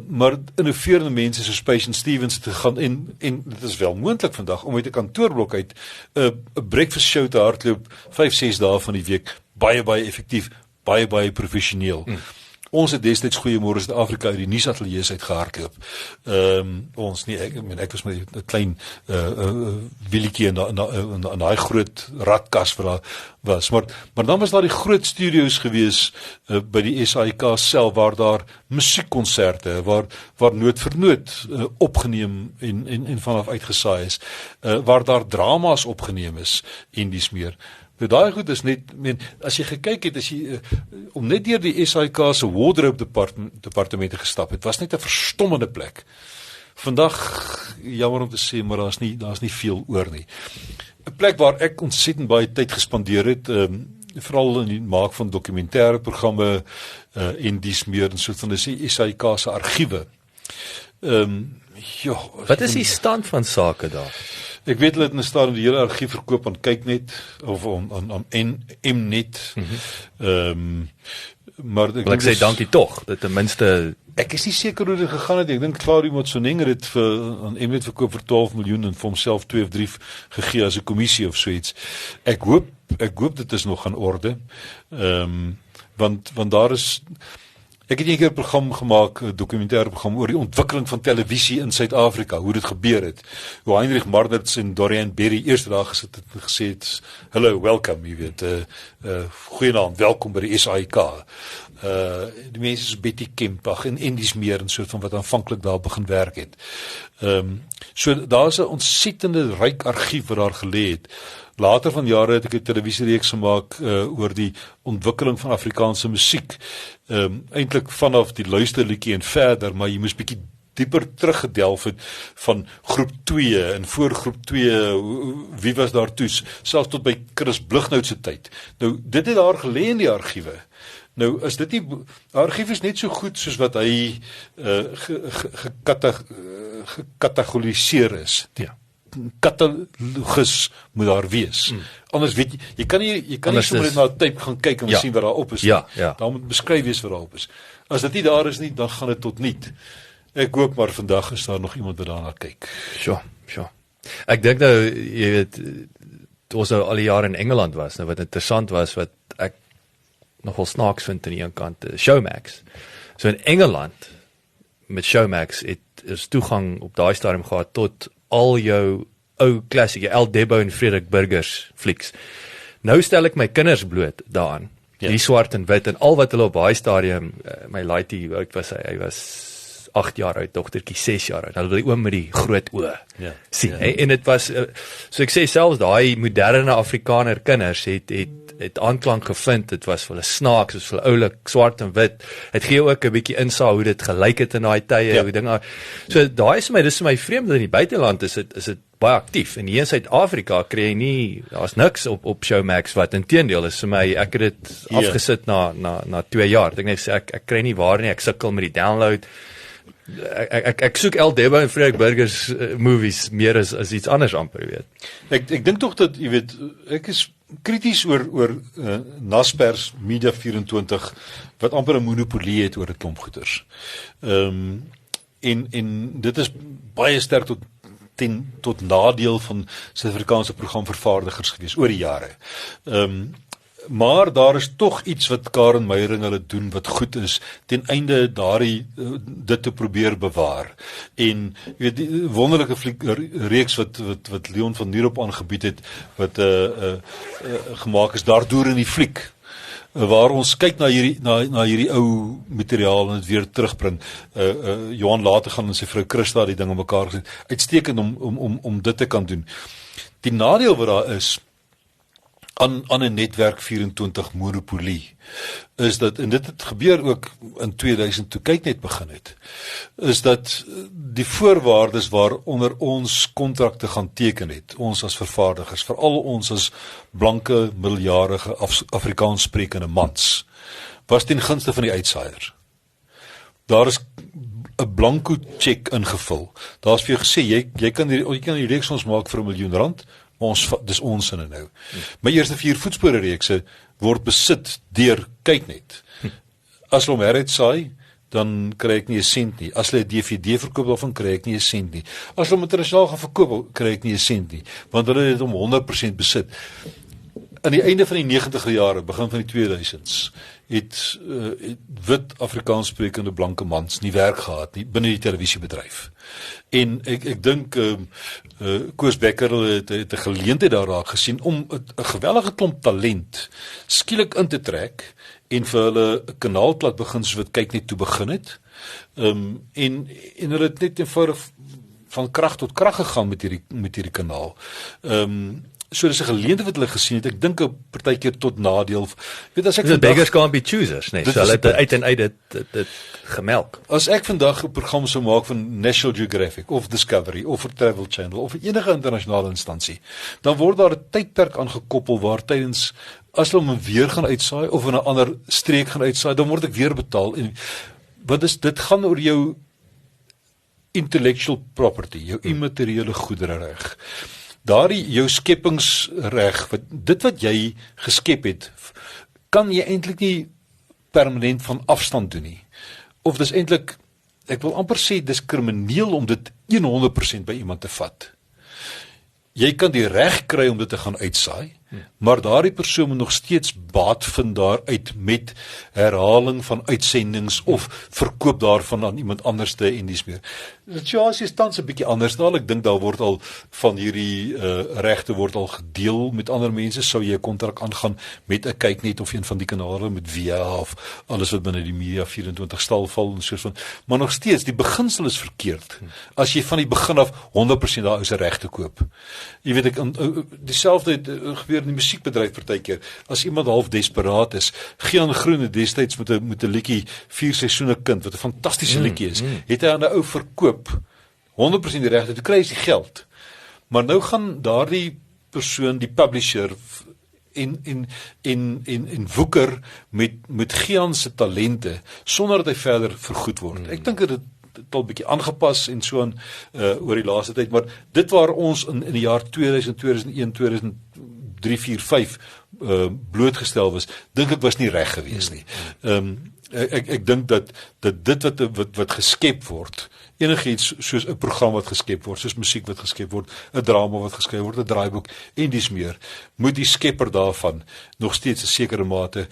Maar innoverende mense soos Patience Stevens te gaan en dit is wel moontlik vandag om uit 'n kantoorblok uit 'n breakfast show te hardloop 5-6 dae van die week, baie effektief, baie professioneel. Ons het destyds Goeiemôre Suid-Afrika uit die nuusateljee uit gehardloop. Ons nie, ek was met 'n klein wielietjie in daai groot radkas wat daar was. Maar dan was daar die groot studios gewees by die SAIK self waar daar musiekkonserte waar noot vir noot opgeneem en vanaf uitgesaai is, waar daar drama's opgeneem is en dis meer. Nou daai goed is net, as jy gekyk het, as jy om net deur die SAIK se wardrobe departemente gestap het, was net 'n verstommende plek. Vandag, jammer om te sê, maar daar's nie veel oor nie. 'n Plek waar ek ontsettend baie tyd gespandeer het, veral in die maak van dokumentêre programme en dis meer 'n soort van die SAIK se argiewe. Wat is die stand van sake daar? Ek weet hulle het in 'n stadium die hele argief verkoop aan Kyknet of aan Mnet. Maar ek sê dankie tog, dat ten minste ek is nie seker hoe dit gegaan het. Ek dink Claudio Motsoeneng het dit aan Mnet verkoop vir 12 miljoen en vir homself 2 of 3 gegee as 'n kommissie of so iets. Ek hoop dit is nog aan orde. Want daar is ek het 'n keer 'n program gemaak, 'n dokumentêre program oor die ontwikkeling van televisie in Suid-Afrika, hoe dit gebeur het. Hoe Heinrich Marnertz en Dorian Berry eers daar gesit het en gesê het, "Hello, welcome," jy weet, goeienaand, welkom by die SAIK. Die mense soos Betty Kempach en dis meer en soort van wat aanvanklik daar begin werk het. So daar's 'n ontsettende ryk argief wat daar gelê het. Later van jare het ek 'n televisiereeks gemaak oor die ontwikkeling van Afrikaanse musiek. Eintlik vanaf die luisterliedjie en verder, maar jy moes bietjie dieper teruggedelf het van groep 2 en voor groep 2, wie was daar toe, selfs tot by Chris Blighnout se tyd. Nou, dit het daar gelê in die argiewe. Nou, as dit nie, argief is net so goed soos wat hy gekategoriseer is. Ja. Katalogus moet daar wees. Anders weet jy kan nie sommer net na 'n tape gaan kyk en sien wat daar op is. Ja. Daar moet beskryf wees wat daar op is. As dit nie daar is nie, dan gaan dit tot niet. Ek hoop maar vandag is daar nog iemand wat daarna kyk. Sure. Ek dink nou, jy weet, toe ons nou al die jare in Engeland was, nou wat interessant was, wat ek nogal snaaks vind aan die een kant, Showmax. So in Engeland, met Showmax, is toegang op daai stadium gehad tot al jou ou klassieke, El Debo en Frederik Burgers flieks. Nou stel ek my kinders bloot daaraan, die swart en wit, en al wat hulle op daai stadium, my laaitie, hoe oud was hy was 8 jaar oud, dogtertjie 6 jaar oud, hulle wil die oom met die groot oë sien, en dit was, so ek sê selfs daai moderne Afrikaner kinders het aanklank gevind, dit was vir hulle snaaks, soos vir hulle oulik, swart en wit, het gee ook 'n bietjie insaag hoe dit gelyk het in daai tye, hoe dinge, so daai is vir my vreemd, dat in die buiteland is dit baie aktief, en hier in Suid-Afrika kry jy nie, daar's niks op Showmax wat, inteendeel is vir my, ek het dit afgesit na 2 jaar, ek kry nie waar nie, ek sukkel met die download, ek soek El Debo en Frederik Burgers movies meer as iets anders amper, weet. Ek dink tog dat, jy weet, ek is krities oor Naspers Media 24 wat amper 'n monopolie het oor 'n klomp goeders. En dit is baie sterk tot nadeel van Suid-Afrikaanse programvervaardigers gewees oor die jare. Maar daar is tog iets wat Karen Meyering hulle doen wat goed is ten einde dit te probeer bewaar. En jy weet die wonderlike reeks wat Leon van Nierop aangebied het wat gemaak is daardoor in die fliek. Waar ons kyk na hierdie ou materiaal en dit weer terugbring. Johan later gaan en sy vrou Christa die ding aan mekaar gesit. Uitstekend om dit te kan doen. Die nadeel wat daar is, aan 'n netwerk 24 monopolie is dat, en dit het gebeur ook in 2000 toe kyk net begin het, is dat die voorwaardes waaronder ons kontrakte gaan teken het, ons as vervaardigers, veral ons as blanke, middeljarige Afrikaans sprekende mans, was ten gunste van die uitsaaier. Daar is 'n blanko check ingevul. Daar is vir jou gesê, jy kan die reeks ons maak vir R1 miljoen, dis ons sinne nou. My eerste 4 voetspore reekse word besit deur kyk net. As hulle hom heruitsaai, dan kry ek nie 'n sent nie. As hulle 'n DVD verkoop daarvan, kry ek nie 'n sent nie. As hulle hom internasionaal gaan verkoop, kry ek nie 'n sent nie, want hulle het hom 100% besit. Aan die einde van die 90er jare, begin van die 2000s, het wit Afrikaans sprekende blanke mans nie werk gehad nie binne die televisiebedryf. En ek dink Koos Becker het 'n geleentheid daar raak gesien om 'n gewellige klomp talent skielik in te trek en vir hulle 'n kanaal laat begin soos wat kyk net toe begin het. En hulle het net eenvoudig van krag tot krag gegaan met hierdie kanaal. So dis 'n geleentheid wat hulle gesien het. Ek dink 'n partykeer tot nadeel. Weet as ek the beggars can't be choosers, nee. So hulle het uit en uit dit gemelk. As ek vandag 'n program sou maak van National Geographic of Discovery of vir Travel Channel of enige internasionale instansie, dan word daar 'n tydperk aangekoppel waar tydens as hulle hom weer gaan uitsaai of in 'n ander streek gaan uitsaai, dan word ek weer betaal. En dit gaan oor jou intellectual property, jou immateriële goederereg. Jou skepingsreg, dit wat jy geskep het, kan jy eintlik nie permanent van afstand doen nie. Of dis eintlik, ek wil amper sê, dis krimineel om dit 100% by iemand te vat. Jy kan die reg kry om dit te gaan uitsaai, maar daardie persoon moet nog steeds baat vind daaruit met herhaling van uitsendings of verkoop daarvan aan iemand anderste en dis meer. Die situasie is tans 'n bietjie anders daar. Ek dink daar word al van hierdie regte word al gedeel met ander mense. Sou jy 'n kontrak aangaan met 'n kyk net of een van die kanale met Via of alles wat binne die Media 24 stal val en soos van, maar nog steeds die beginsel is verkeerd. As jy van die begin af 100% daar is 'n reg te koop. Jy weet dieselfde gebeur in die musiekbedryf partykeer. As iemand half desperaat is, Gian Groene destyds met 'n liedjie 4 seisoene kind wat 'n fantastiese liedjie is, het hy aan 'n ou verkoop 100% die regte, toe kry hy die geld. Maar nou gaan daardie persoon, die publisher en woeker met Gian se talente sonder dat hy verder vergoed word. Ek dink dit al bietjie aangepas en so aan oor die laaste tyd, maar dit waar ons in die jaar 2000, 2001, 2003, 4, 5 blootgestel was, dink ek was nie reg gewees nie. Ek dink dat dit wat geskep word, enigiets soos 'n program wat geskep word, soos musiek wat geskep word, 'n drama wat geskryf word, 'n draaiboek en dis meer, moet die skepper daarvan nog steeds 'n sekere mate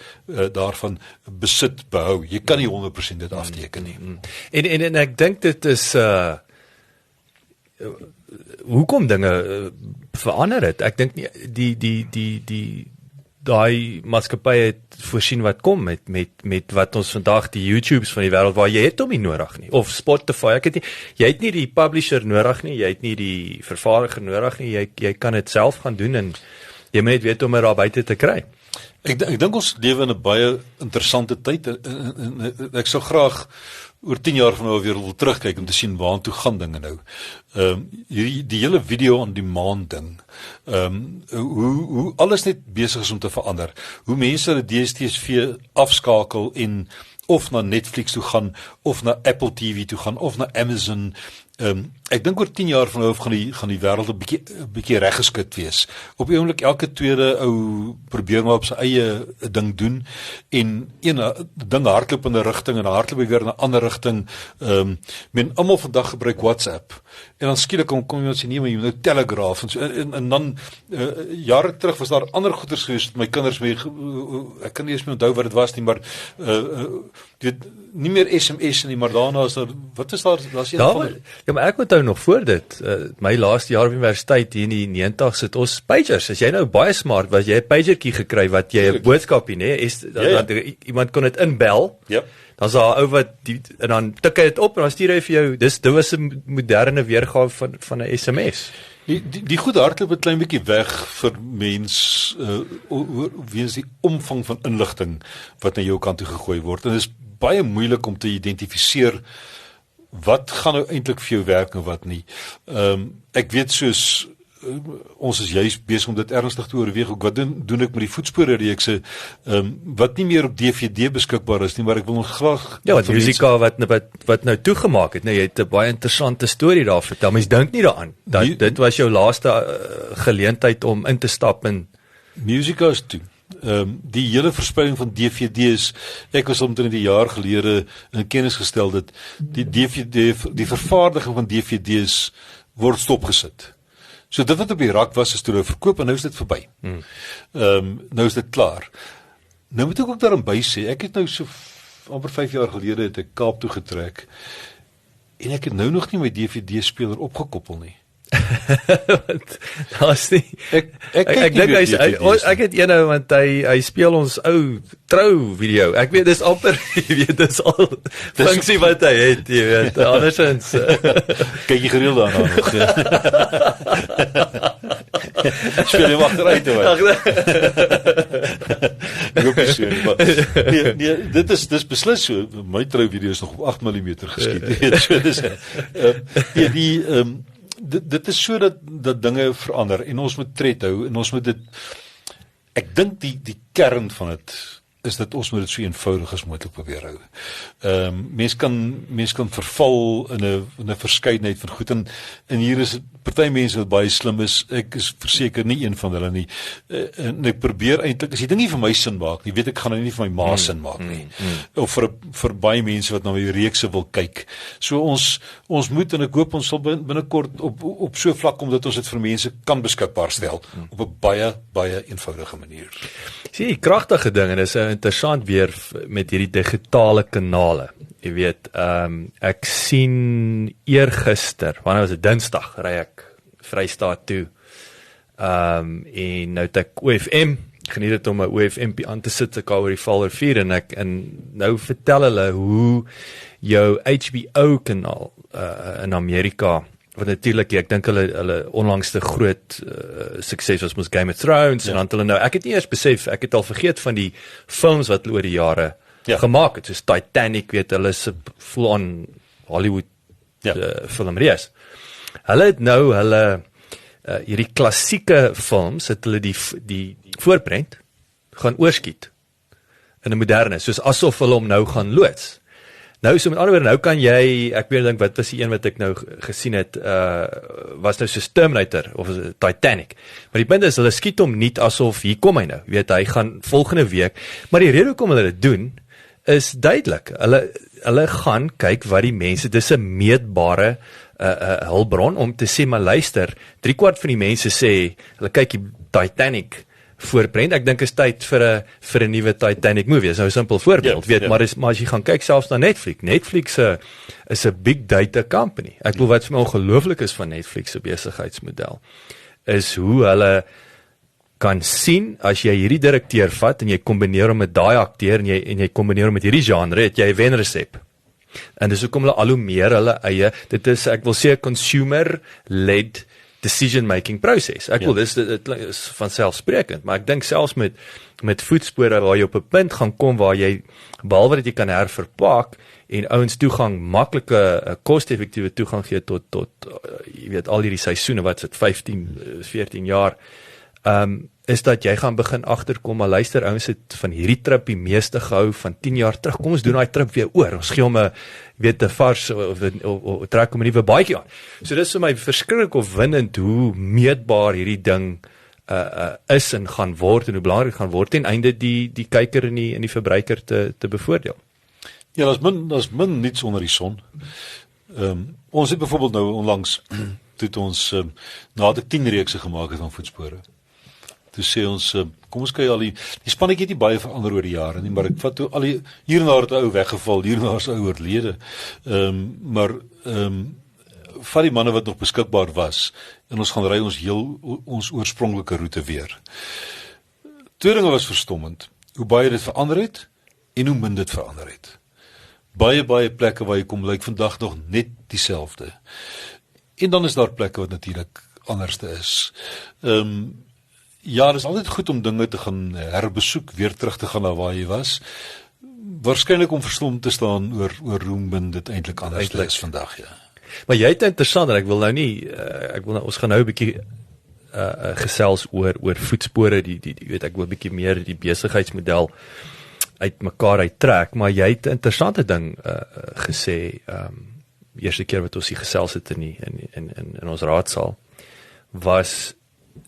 daarvan besit behou. Jy kan nie 100% dit afteken nie. En ek dink dit is hoekom dinge verander het. Ek dink nie daai maatskappye het voorsien wat kom met wat ons vandag die YouTubes van die wêreld waar jy het hom nie nodig nie, of Spotify, jy het nie die publisher nodig nie, jy het nie die vervaardiger nodig nie, jy kan dit self gaan doen en jy moet net weet om dit daar buite te kry. Ek dink ons lewe in 'n baie interessante tyd en ek sou graag oor 10 jaar van nou weer wil terugkyk om te sien waartoe gaan dinge nou. Die hele video on demand ding, hoe alles net besig is om te verander, hoe mense hulle DStv afskakel en of na Netflix toe gaan, of na Apple TV toe gaan, of na Amazon. Ek dink oor 10 jaar van nou gaan die wêreld 'n bietjie reggeskit wees. Op die oomblik elke tweede ou probeer maar op sy eie ding doen en een ding hardloop in 'n rigting en hardloop weer in 'n ander rigting. Men almal vandag gebruik WhatsApp en dan skielik kom jy sê nee, maar jy moet nou Telegraph en so en dan jare terug was daar ander goeders gewees met my kinders ek kan nie eens meer onthou wat dit was nie, maar nie meer SMS nie, maar daarna is daar daar's een Ja, maar ek onthou nog voor dit, my laaste jaar op universiteit hier in die 90's het ons pagers. As jy nou baie smart was, jy 'n pagertjie gekry wat jy 'n boodskapie, iemand kon dit inbel. Ja. Dan's daar 'n ou wat en dan tik hy dit op en dan stuur hy vir jou. Dit was 'n moderne weergawe van 'n SMS. Die goede hardloop 'n klein bietjie weg vir mens weens die omvang van inligting wat na jou kant toe gegooi word. En dit is baie moeilik om te identifiseer wat gaan nou eintlik vir jou werk en wat nie. Ek weet soos ons is juist besig om dit ernstig te oorweeg. Wat doen ek met die voetspore reekse wat nie meer op DVD beskikbaar is nie, maar ek wil nog graag Ja, wat musika wat nou toegemaak het. Nou jy het 'n baie interessante storie daar vertel. Mens dink nie daaraan dat dit was jou laaste geleentheid om in te stap in musika is toe. Die hele verspreiding van DVD's, ek was omtrent 'n jaar gelede in kennis gestel dat die vervaardiging van DVD's word stopgesit. So dit wat op die rak was is toe nou verkoop en nou is dit verby. Nou is dit klaar. Nou moet ek ook daarin by sê, ek het nou so amper 5 jaar gelede het ek Kaap toe getrek en ek het nou nog nie my DVD-speler opgekoppel nie. Daar's nie. Ek dink ek het eenou want hy speel ons ou trou video. Ek weet dis amper jy weet dis al funksie wat hy het, jy weet. Andersins kyk jy gereeld daarna nog. Speel jy agteruit toe. Nee, dit is beslis so. My trou video is nog op 8 mm geskiet. So dis dit is so dat dinge verander en ons moet tred hou en ons moet dit ek dink die kern van dit is dat ons moet dit so eenvoudig as moontlik probeer hou. Mens kan verval in 'n verskeidenheid van goed en hier is party mense wat baie slim is. Ek is verseker nie een van hulle nie. En ek probeer eintlik as die ding nie vir my sin maak nie, weet ek gaan dit nie vir my ma sin maak nie. Of vir baie mense wat na my reekse wil kyk. So ons moet en ek hoop ons sal binnekort op so 'n vlak kom dat ons dit vir mense kan beskikbaar stel op 'n baie eenvoudige manier. Sien, die kragtige ding en dis interessant weer met hierdie digitale kanale. Jy weet, ek sien eergister, wanneer was dit Dinsdag, ry ek Vrystaat toe. En nou het ek OFM, geniet dit om 'n OFM aan te sit, ek oor die Vaalrivier en nou vertel hulle hoe jou HBO kanaal in Amerika wat natuurlik ek dink hulle onlangste groot sukses was mos Game of Thrones en dan hulle nou ek het nie eers besef ek het al vergeet van die films wat hulle oor die jare gemaak het soos Titanic weet hulle is full on Hollywood filmreeks. Hulle het nou hierdie klassieke films het hulle die voorprent gaan oorskiet in 'n moderne soos asof hulle hom nou gaan loods. Nou so met ander woorde, nou kan jy, ek weet dink wat was die een wat ek nou gesien het, was nou soos Terminator of Titanic. Maar die punt is hulle skiet hom nie asof hier kom hy nou. Jy weet hy gaan volgende week, maar die rede hoekom hulle dit doen is duidelik. Hulle gaan kyk wat die mense, dis 'n meetbare hulpbron om te sê maar luister, 3/4 van die mense sê hulle kyk die Titanic voorprent. Ek dink is tyd vir 'n nuwe Titanic movie. Is nou 'n simpel voorbeeld, maar as jy gaan kyk selfs na Netflix. Netflix is 'n big data company. Ek glo wat vir my ongelooflik is van Netflix se besigheidsmodel is hoe hulle kan sien as jy hierdie direkteur vat en jy kombineer hom met daai akteur en jy kombineer hom met hierdie genre, het jy 'n wenresep. En dis hoekom hulle al hoe meer hulle eie, dit is ek wil sê 'n consumer-led decision-making proses. Ek wil dit is van selfsprekend, maar ek dink selfs met voetspore waar jy op 'n punt gaan kom waar jy behalwe dat jy kan herverpak en ouens toegang maklike koste-effektiewe toegang gee tot jy weet al hierdie seisoene wat sit 15-14 jaar is dat jy gaan begin agterkom maar luister ouens het van hierdie trip die meeste gehou van 10 jaar terug. Kom ons doen daai trip weer oor. Ons gee hom 'n vars of trek hom 'n nuwe baadjie aan. So dis vir my verskriklik opwindend hoe meetbaar hierdie ding is en gaan word en hoe belangrik gaan word ten einde die kyker en die verbruiker te bevoordeel. Ja, daar's min niets onder die son. Ons het byvoorbeeld nou onlangs toe ons nadat ek 10 reekse gemaak het van voetspore. Toe sê ons, kom ons kyk al die spannetjie het nie baie verander oor die jare nie, maar ek vat toe al die hier en daar het 'n ou weggeval, hier en daar is 'n ou oorlede. Maar van die manne wat nog beskikbaar was en ons gaan ry ons oorspronklike roete weer. Twee dinge was verstommend, hoe baie dit verander het en hoe min dit verander het. Baie plekke waar jy kom lyk vandag nog net dieselfde. En dan is daar plekke wat natuurlik anderste is. Ja, dis altyd goed om dinge te gaan herbesoek, weer terug te gaan na waar jy was. Waarskynlik om verstom te staan oor hoe dit eintlik anders is vandag, ja. Maar jy het interessant, en ek wil nou nie, ons gaan nou 'n bietjie gesels oor voetspore, weet ek wil 'n bietjie meer die besigheidsmodel uit mekaar uittrek, maar jy het 'n interessante ding gesê, eerste keer wat ons hier gesels het in ons raadsaal, was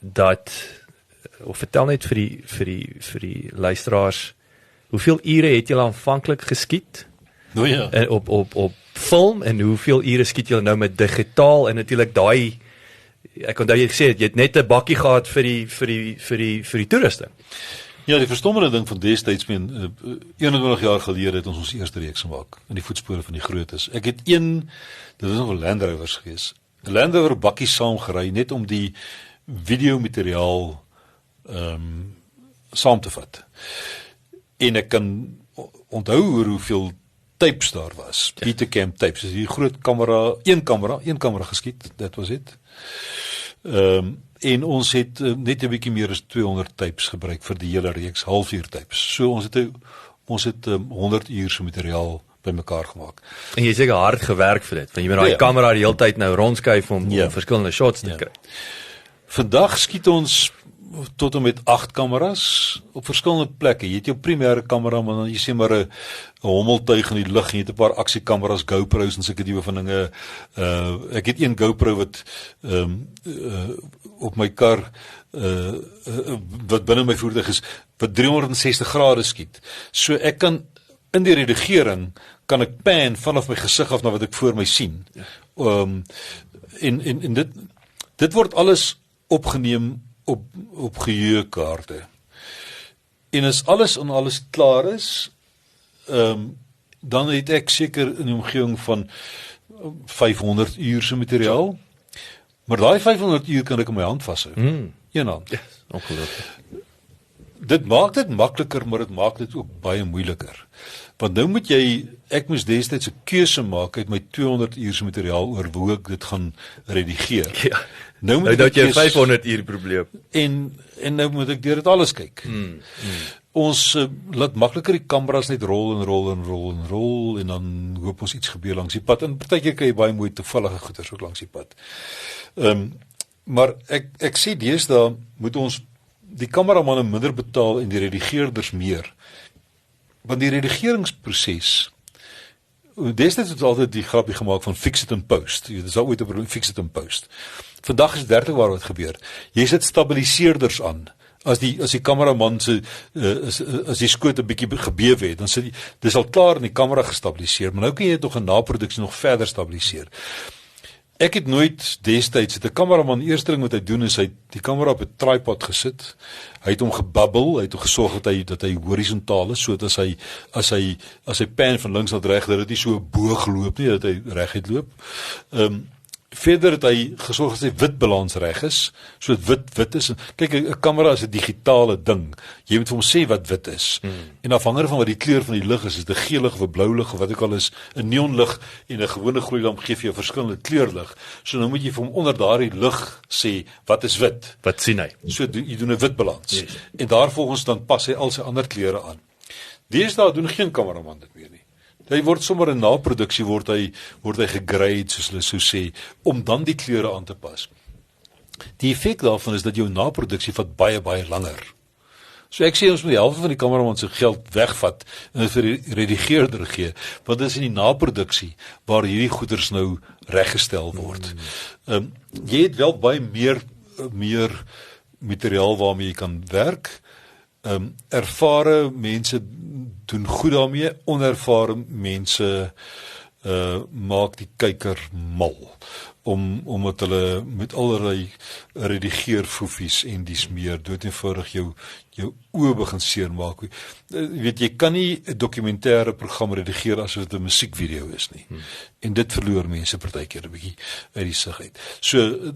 dat, of vertel net vir die luisteraars, hoeveel ure het julle aanvanklik geskiet? Nou ja. Op film, en hoeveel ure skiet julle nou met digitaal, en natuurlik daai, ek onthou jy gesê, jy het net 'n bakkie gehad vir die toeriste. Ja, die verstommende ding van destyds, 21 jaar gelede het ons eerste reeks gemaak, in die voetspore van die grootes. Ek het dit is nog 'n Land Rovers gewees, 'n Land Rover bakkie saamgery, net om die videomateriaal saam te vat. En ek kan onthou hoeveel tapes daar was, Betacam tapes, dus die groot kamera, een kamera geskiet, dit was dit. En ons het net 'n bietjie meer as 200 tapes gebruik vir die hele reeks, halfuur tapes. So ons het 100 uur se materiaal bymekaar gemaak. En jy het seker hard gewerk vir dit, want jy moet daai kamera die hele tyd nou rondskuif om verskillende shots te kry. Vandag skiet ons tot en met 8 kameras op verskillende plekke. Jy het jou primêre kamera, maar dan jy sien maar 'n hommeltuig in die lug, en jy het 'n paar aksiekameras, GoPros en sulke tipe van dinge. Ek het een GoPro wat op my kar wat binne my voertuig is, wat 360 grade skiet. So ek kan in die redigering kan ek pan vanaf my gesig af na wat ek voor my sien. En dit word alles opgeneem op geheuekaarte. En as alles klaar is, dan het ek seker in die omgewing van 500 uur se materiaal. Maar daai 500 uur kan ek in my hand vashou. Een hand. Ja, ongelooflik. Dit maak dit makliker, maar dit maak dit ook baie moeiliker. Want nou moet ek moes destyds 'n keuse maak uit my 200 uur se materiaal oor hoe ek dit gaan redigeer. Ja. Nou moet ek jy 500 uur probleem. En nou moet ek deur dit alles kyk. Ons laat makliker die kameras net rol en dan hoop ons iets gebeur langs die pad. En partykeer kry jy baie mooi toevallige goeders ook langs die pad. Maar ek sê deesdae moet ons die kameramanne minder betaal en die redigeerders meer. Want die redigeringsproses, destyds het altyd die grapie gemaak van fix it and post. Dit is al ooit op fix it and post. Vandag is werklik waar wat gebeur. Jy sit stabiliseerders aan. As die kameraman as die skoot 'n bietjie gebewe het, dan sit jy, dis al klaar in die kamera gestabiliseer, maar nou kan jy dit nog in naproduksie nog verder stabiliseer. Ek het nooit destyds, het 'n kameraman, eerste ding wat hy doen is, hy het die kamera op 'n tripod gesit, hy het hom gebabbel, hy het gesorg dat hy horisontaal is, so dat as hy pan van links na reg, dat dit nie so boog loop nie, dat hy reguit loop. Verder het hy gesorg dat sy witbalans reg is, so dit wit is. Kyk, 'n kamera is 'n digitale ding. Jy moet vir hom sê wat wit is. En afhangende van wat die kleur van die lig is dit 'n geel lig of 'n blou lig of wat ook al is, 'n neonlig en 'n gewone gloeilamp gee vir jou verskillende kleurlig. So nou moet jy vir hom onder daardie lig sê wat is wit. Wat sien hy? So jy doen 'n witbalans. Yes. En daarvolgens dan pas hy al sy ander kleure aan. Deesdae doen geen kameraman dit meer nie. Hy word sommer in naproduksie word hy gegrade, soos hulle so sê, om dan die kleure aan te pas. Die effek daarvan is dat jou naproduksie vat baie, baie langer. So ek sê ons moet die helfte van die kameraman se geld wegvat en dit vir die redigeerder gee, want dit is in die naproduksie waar hierdie goeders nou reggestel word. Jy het wel baie meer materiaal waarmee jy kan werk. Ervare mense doen goed daarmee, onervare mense maak die kyker mal, omdat hulle met allerlei redigeerfoefies en dies meer doodeenvoudig jou oë begin seermaak. Jy kan nie 'n dokumentêre program redigeer asof dit 'n musiekvideo is nie. En dit verloor mense partykeer 'n bietjie uit die sig uit. So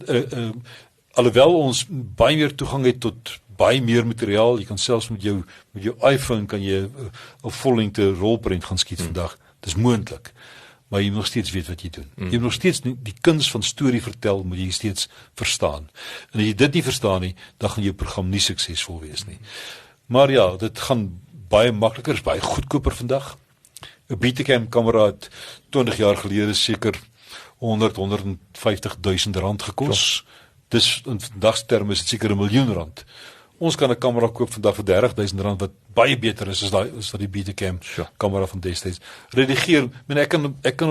alhoewel ons baie meer toegang het tot baie meer materiaal, jy kan selfs met jou iPhone kan jy 'n vollengte rolprent gaan skiet vandag. Dis moontlik. maar jy moet nog steeds weet wat jy doen. Jy moet nog steeds die kuns van storie vertel, moet jy steeds verstaan. En as jy dit nie verstaan nie, dan gaan jou program nie suksesvol wees nie. Maar ja, dit gaan baie makliker, is baie goedkoper vandag. 'n Betacam kamera het 20 jaar gelede seker 150.000 rand gekos. Dis in vandag se terme is dit seker R1 miljoen. Ons kan 'n kamera koop vandag vir R30.000 wat baie beter is as die Betacam kamera van destyds. Redigeer, ek kan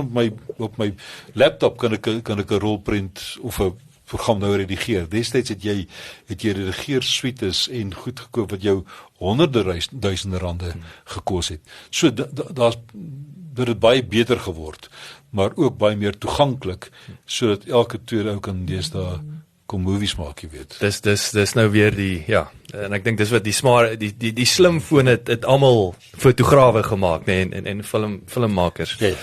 op my laptop kan ek 'n rolprent of 'n program nou redigeer. Destyds het jy redigeer suites en goed gekoop wat jou duisende rande gekos het. So dit het baie beter geword, maar ook baie meer toeganklik sodat elke tweede ou kan deesdae kom movies maak, jy weet. Dis nou weer en ek dink dis wat die slim foon het almal fotograwe gemaak, en filmmakers. Ja.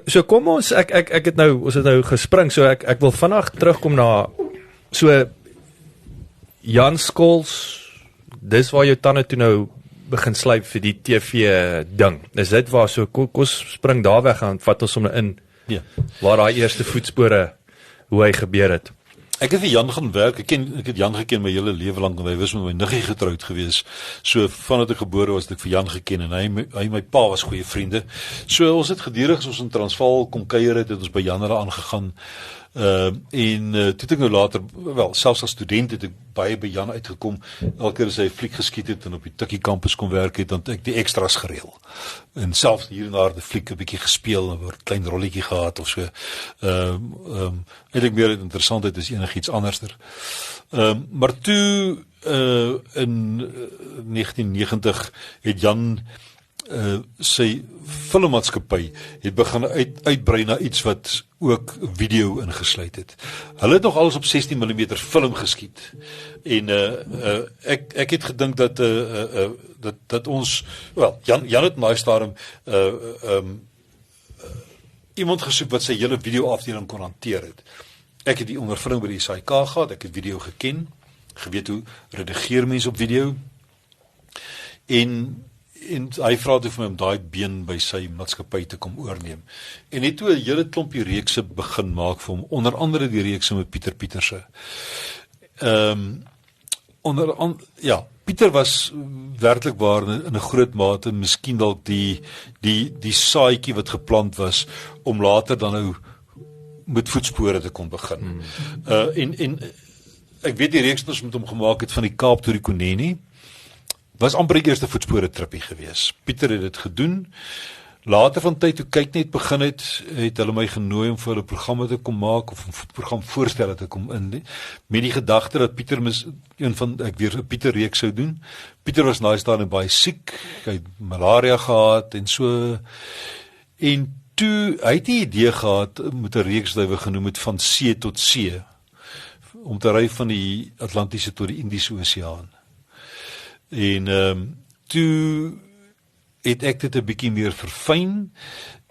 So kom ons ek het nou gespring, so ek wil vinnig terugkom na so Jan Skols, dis waar jou tande toe nou begin slyp vir die TV ding. Is dit waar so kom spring daar weg en vat ons sommer in. Ja. Waar daai eerste voetspore hoe hy gebeur het. Ek het vir Jan gaan werk. Ek het Jan geken my hele lewe lank, want hy was met my niggie getroud gewees. So vandat ek gebore was, het ek vir Jan geken en hy my pa was goeie vriende. So ons het gedurig as ons in Transvaal kom kuier het ons by Jan hulle aangegaan. Toe het ek nou later, selfs as student het ek baie by Jan uitgekom. Elke keer as hy 'n fliek geskiet het en op die Tikkie kampus kom werk het, dan het ek die extras gereël. En selfs hier en daar die fliek 'n bietjie gespeel en 'n klein rolletjie gehad of so. Het ek meer interessantheid as enigiets anderster. Maar toe in 1990 het Jan sy filmmaatskappy het begin uitbrei na iets wat ook video ingesluit het. Hulle het nog alles op 16 mm film geskiet. En ek het gedink dat ons Jan het my stadium iemand gesoek wat sy hele video afdeling kon hanteer het. Ek het die ondervinding by die SAIK gehad, ek het video geken, geweet hoe redigeer mense op video. En hy vra toe vir my om daai been by sy maatskappy te kom oorneem. En het toe 'n hele klompie reekse begin maak vir hom, onder andere die reekse met Pieter Pieterse. Pieter was werklik waar in 'n groot mate miskien dalk die saadjie wat geplant was om later dan nou met voetspore te kon begin. En ek weet die reeks wat ons met hom gemaak het van die Kaap tot die Koneni was amper die eerste voetspore trippie gewees. Pieter het dit gedoen. Later van tyd toe kyk net begin het hulle my genooi om vir hulle programme te kom maak of 'n programvoorstelle te kom in met die gedagte dat Pieter weer 'n Pieter reeks sou doen. Pieter was naai staan en baie siek, hy het malaria gehad en so. En toe hy het die idee gehad met 'n reeks wat hy genoem het van see tot see, om te ry van die Atlantiese tot die Indiese Oseaan. En toe het ek dit 'n bietjie meer verfyn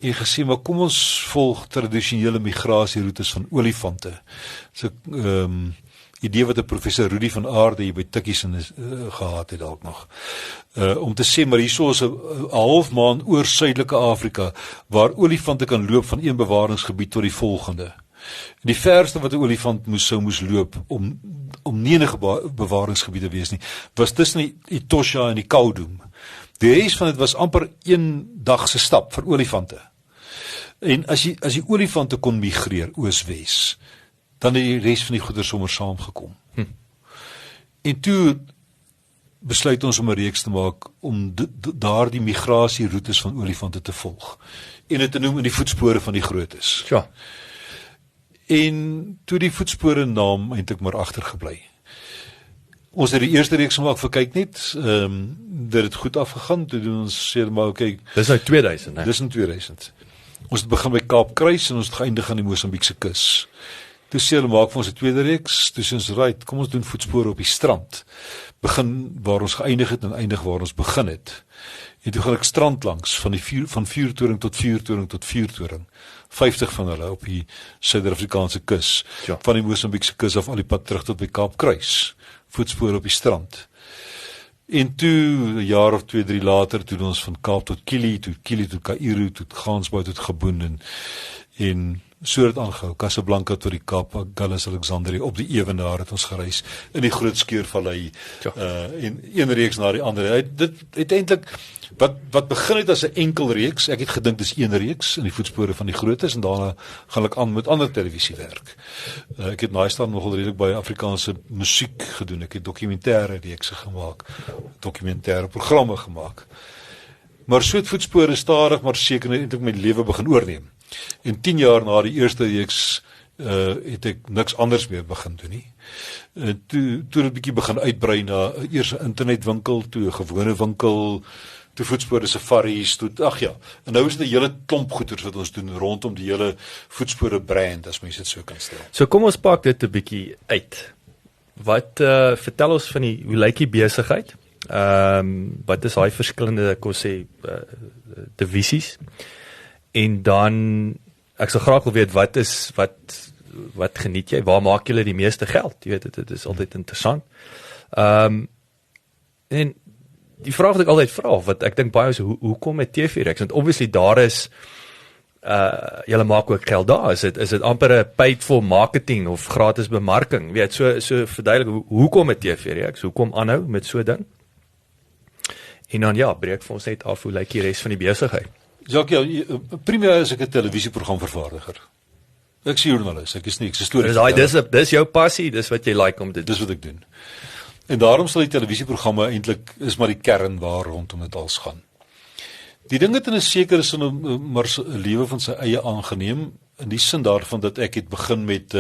en gesê, maar kom ons volg tradisionele migrasieroutes van olifante. So idee wat 'n professor Rudy van Aarde hier by Tikkies gehad het dalk nog. Om te sê, maar hierso is 'n half maan oor Suidelike Afrika waar olifante kan loop van een bewaringsgebied tot die volgende. En die verste wat 'n olifant moes loop om nie in 'n bewaringsgebied te wees nie, was tussen die Etosha en die Koudum. Die res van dit was amper een dag se stap vir olifante. En as die olifante kon migreer oos-wes, dan het die res van die goeder sommer saamgekom. En toe besluit ons om 'n reeks te maak om daardie migrasieroutes van olifante te volg en dit te noem in die voetspore van die grootes. Ja. En toe die voetspore naam eintlik maar agtergebly. Ons het die eerste reeks gemaak vir kyk net, dit het goed afgegaan, toe doen ons sê maar okay. Dis nou 2000, hè? Dis in 2000. Ons het begin by Kaapkruis en ons het geëindig aan die Mosambiekse kus. Toe sê hulle maak vir ons 'n tweede reeks, toe sê ons right, kom ons doen voetspore op die strand. Begin waar ons geëindig het en eindig waar ons begin het. En toe gaan ek strand langs van vuurtoring tot vuurtoring tot vuurtoring. 50 van hulle op die Suid-Afrikaanse kus. Ja. Van die Mosambiekse kus af al die pad terug tot by Kaapkruis. Voetspore op die strand. En toe 'n jaar of 2, 3 later toe ons van Kaap tot Kili tot Kaïro tot Gansbaai tot Gaboon en so het aangehou. Casablanca tot die Kaap, Gallus Alexandrië, op die Ewenaar het ons gereis in die Groot Skeurvallei en een reeks na die ander. Dit uiteindelik wat begin het as 'n enkel reeks, ek het gedink dis een reeks in die voetspore van die grootes en daarna gaan ek aan met ander televisiewerk. Ek het naai staan nogal redelik baie Afrikaanse musiek gedoen. Ek het dokumentêre reekse gemaak, dokumentêre programme gemaak. Maar so het voetspore stadig maar seker net my lewe begin oorneem. En 10 jaar na die eerste reeks het ek niks anders meer begin doen nie. Toe het 'n bietjie begin uitbrei na eers 'n internetwinkel, toe 'n gewone winkel, toe voetspore safaris, en nou is dit 'n hele klomp goeders wat ons doen rondom die hele voetspore brand, as mens dit so kan stel. So kom ons pak dit 'n bietjie uit. Wat vertel ons van hoe lyk die besigheid? Wat is daai verskillende, kom sê, divisies? En dan, ek sal graag wil weet, wat geniet jy? Waar maak julle die meeste geld? Jy weet, dit is altyd interessant. En die vraag wat ek altyd vra, wat ek dink baie is, hoekom met TV-reeks? Want obviously daar is, julle maak ook geld daar. Is dit amper 'n paid for marketing of gratis bemarking? Weet, so verduidelik, hoekom met TV-reeks? Hoekom aanhou met so 'n ding? En dan breek vir ons net af, hoe lyk die res van die besigheid? Jacques, primêr is ek 'n televisieprogramvervaardiger. Ek is joernalis, ek is nie, ek is storie. Dis jou passie, dis wat jy like om te doen. Dis wat ek doen. En daarom sal die televisieprogramme eintlik is maar die kern waar rondom dit als gaan. Die ding het in 'n sekere sin maar 'n lewe van sy eie aangeneem, in die sin daarvan dat ek het begin met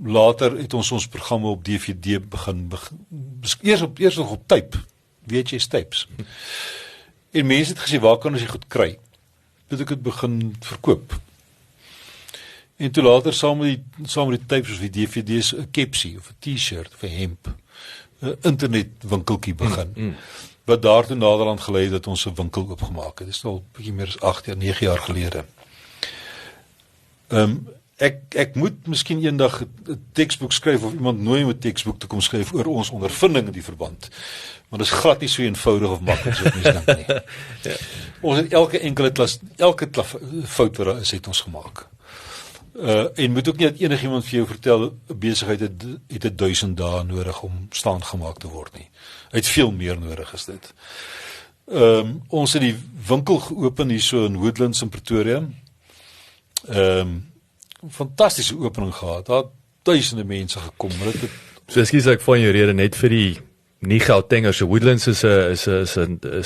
later het ons programme op DVD begin eers nog op tape, VHS tapes. En mense het gesê, waar kan ons die goed kry? Toe ek het begin verkoop. En toe later saam met die tapes of die DVD's 'n kepsie of 'n T-shirt of 'n hemp, 'n internetwinkeltjie begin. Wat daartoe naderhand gelei het dat ons 'n winkel oopgemaak het. Dit is al bietjie meer as 8 jaar, 9 jaar gelede. Ek moet miskien eendag 'n teksboek skryf of iemand nooi om 'n teksboek te kom skryf oor ons ondervinding in die verband. Maar dit is glad nie so eenvoudig of maklik soos mense dink nie. Ja. Ons het elke fout wat daar is, het ons gemaak. En moet ook nie dat enigiemand vir jou vertel, 'n besigheid het 1000 dae nodig om staand gemaak te word nie. Hy het veel meer nodig as dit. Ons het die winkel geopen hier so in Woodlands in Pretoria. Fantastiese opening gehad. Daar het duisende mense gekom. So ekskuus ek van jou rede net vir die nie Gautengers, so Woodlands is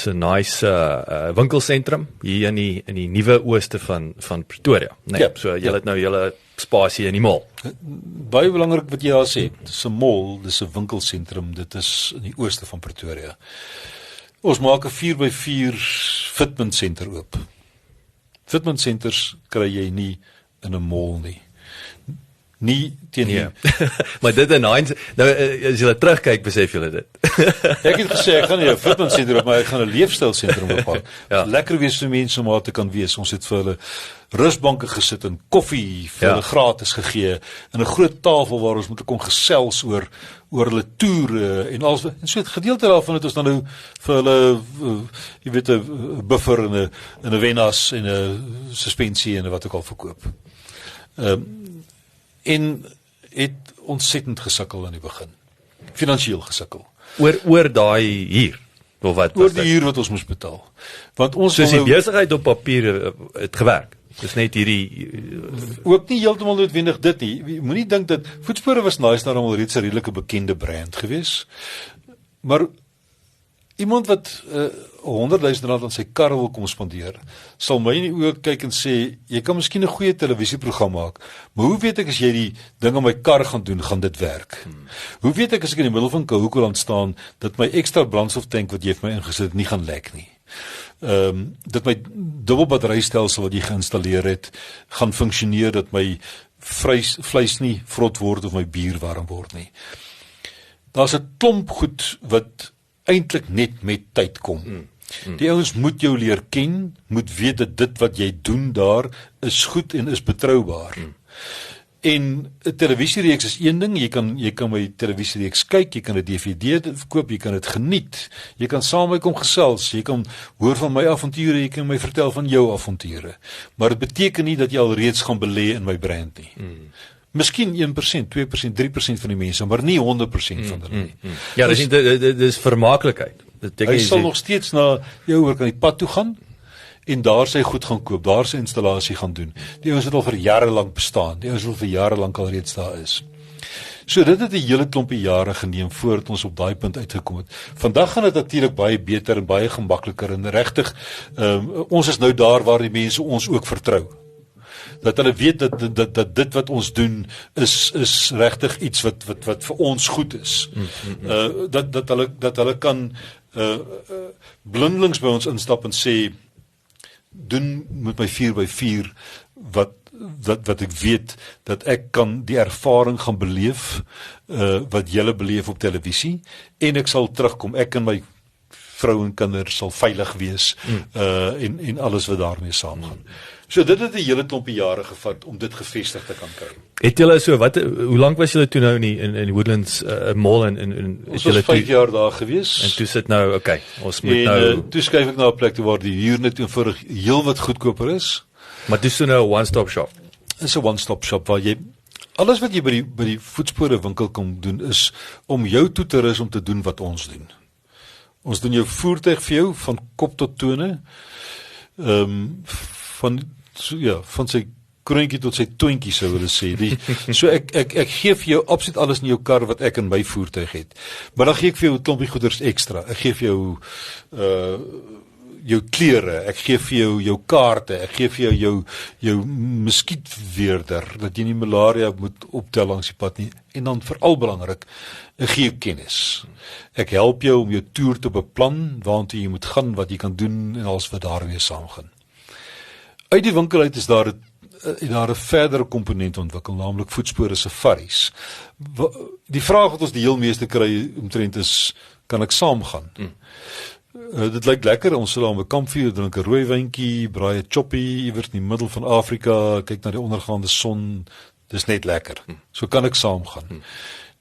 'n nice winkelsentrum hier in die nuwe ooste van Pretoria. Nee, ja, so julle het nou julle spasie in die mall. Baie belangrik wat jy daar sê. Dis 'n mall, dis 'n winkelsentrum. Dit is in die ooste van Pretoria. Ons maak 'n 4x4 fitment center oop. Fitment centers kry jy nie in 'n mall nie. Nie teen hier. Maar dit en nou as jy terugkyk, besef jy dit. Ek het gesê ek gaan nie 'n fitment sentrum, maar ek gaan 'n leefstylsentrum oopmaak. Ja. Lekker wees vir mense om daar te kan wees. Ons het vir hulle rusbanke gesit en koffie vir hulle gratis gegee en 'n groot tafel waar ons moet kon gesels oor hulle toere en alles. En so 'n gedeelte daarvan het ons dan nou vir hulle jy weet 'n buffer en 'n Venas en 'n suspensie en wat ook al verkoop. En het ontsettend gesukkel aan die begin. Finansiëel gesukkel. Oor daai huur. Of wat? Oor die huur wat ons moes betaal. Want ons soos die besigheid op papier het gewerk. Dis net hierdie ook nie heeltemal noodwendig dit nie. Moenie dink dat Voetspore was nice daarom al reeds 'n redelike bekende brand gewees. Maar iemand wat R100,000 aan sy kar wil kom spandeer, sal my in die oë kyk en sê, jy kan miskien 'n goeie televisieprogram maak, maar hoe weet ek as jy die ding aan my kar gaan doen, gaan dit werk? Hoe weet ek as ek in die middel van Kahukuland staan, dat my ekstra brandstoftank wat jy vir my ingesit het, nie gaan lek nie? Dat my dubbelbatterystelsel wat jy geïnstalleer het, gaan funksioneer, dat my vleis nie vrot word of my bier warm word nie. Daar's 'n klomp goed wat eintlik net met tyd kom. Die ouens moet jou leer ken, moet weet dat dit wat jy doen daar is goed en is betroubaar. En 'n televisiereeks is een ding, jy kan my televisiereeks kyk, jy kan 'n DVD koop, jy kan dit geniet. Jy kan saam met my kom gesels, jy kan hoor van my avonture, jy kan my vertel van jou avonture. Maar dit beteken nie dat jy al reeds gaan belê in my brand nie. Miskien 1%, 2%, 3% van die mense, maar nie 100% van hulle nie. Ja, dis vermaaklikheid. Hy sal nog steeds na jou oor kan die pad toe gaan en daar sy goed gaan koop, daar sy installasie gaan doen. Die ouens het al vir jare lank bestaan, die ouens het al vir jare lank al reeds daar is. So dit het 'n hele klompie jare geneem voordat ons op daai punt uitgekom het. Vandag gaan dit natuurlik baie beter en baie gemakliker en regtig ons is nou daar waar die mense ons ook vertrou. Dat hulle weet dat dit wat ons doen is regtig iets wat vir ons goed is. Dat hulle kan blindelings by ons instap en sê doen met my 4x4 wat ek weet dat ek kan die ervaring gaan beleef wat julle beleef op televisie en ek sal terugkom, ek en my vrou en kinders sal veilig wees en alles wat daarmee saamgaan. So dit het 'n hele klompie jare gevat om dit gevestig te kan kry. Het julle so hoe lank was julle toe nou in Woodlands Mall en ons was 5 jaar daar gewees. En toe sit nou, okay, ons moet nou toe skuif ek na 'n plek toe waar die huur net eenvoudig heel wat goedkoper is. Maar dis so nou 'n one-stop shop. Dis 'n one-stop shop waar jy alles wat jy by die voetspore winkel kan doen is om jou toe te rus om te doen wat ons doen. Ons doen jou voertuig vir jou van kop tot tone. Van sy kroontjie tot sy toentjie sou hulle sê. So ek gee vir jou absoluut alles in jou kar wat ek in my voertuig het. Maar dan gee ek vir jou 'n klompie goeders ekstra. Ek gee vir jou jou klere, ek gee vir jou kaarte, ek gee vir jou muskietweerder dat jy nie malaria moet optel langs die pad nie. En dan veral belangrik, ek gee jou kennis. Ek help jou om jou toer te beplan, waartoe jy moet gaan, wat jy kan doen en alles wat daarmee saamgaan. Uit die winkel uit is daar 'n verdere komponent ontwikkel, naamlik voetspore safaris. Die vraag wat ons die heel meeste kry omtrent is, kan ek saamgaan? Dit lyk lekker, ons sal aan 'n kampvuur drink 'n rooi wyntjie, braai 'n choppie iewers in die middel van Afrika, kyk na die ondergaande son, dis net lekker. So kan ek saamgaan.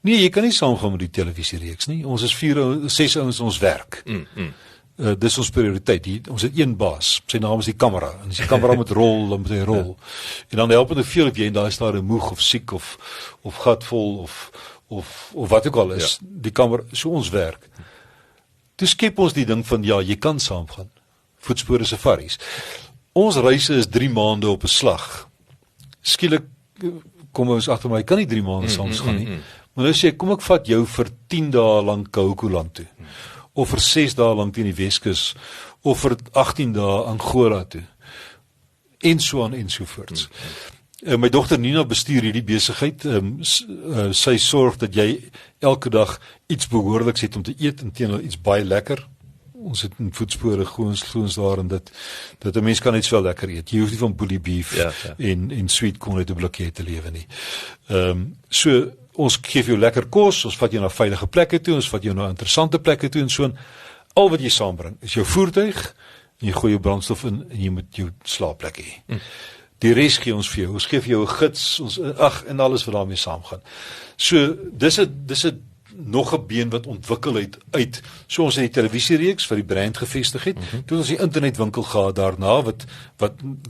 Nee, jy kan nie saamgaan met die televisiereeks nie. Ons is 6 ouens in ons werk. Dis ons prioriteit. Ons het een baas. Sy naam is die kamera. En as die kamera moet rol, dan moet hy rol. En dan help dit veel of jy in daai stadium moeg of siek of gatvol of wat ook al is. Die kamera, so ons werk. Toe skep ons die ding van jy kan saamgaan. Voetspore safaris. Ons reise is 3 maande op 'n slag. Skielik kom ons agter my, kan nie 3 maande saams gaan nie. Maar nou sê ek, kom ek vat jou vir 10 dae lank Kahukuland toe. Of vir 6 dae lank teen die Weskus, of vir 18 dae Angola toe. En so aan en so voorts. My dogter Nina bestuur hierdie besigheid. Sy sorg dat jy elke dag iets behoorliks het om te eet en teenoor iets baie lekker. Ons het in voetspore gloons daar en dat 'n mens kan net wel lekker eet. Jy hoef nie van bully beef en sweet corn uit 'n blikkie te lewe nie. So ons gee vir jou lekker kos, ons vat jou na veilige plekke toe, ons vat jou na interessante plekke toe en so. Al wat jy saambring is jou voertuig en jy gooi jou brandstof in en jy moet jou slaapplek hê. Die res gee ons vir jou. Ons gee vir jou 'n gids, en alles wat daarmee saamgaan. So dis 'n nog 'n been wat ontwikkel het uit. So ons het die televisiereeks wat die brand gevestig het. Toe ons die internetwinkel gehad daarna wat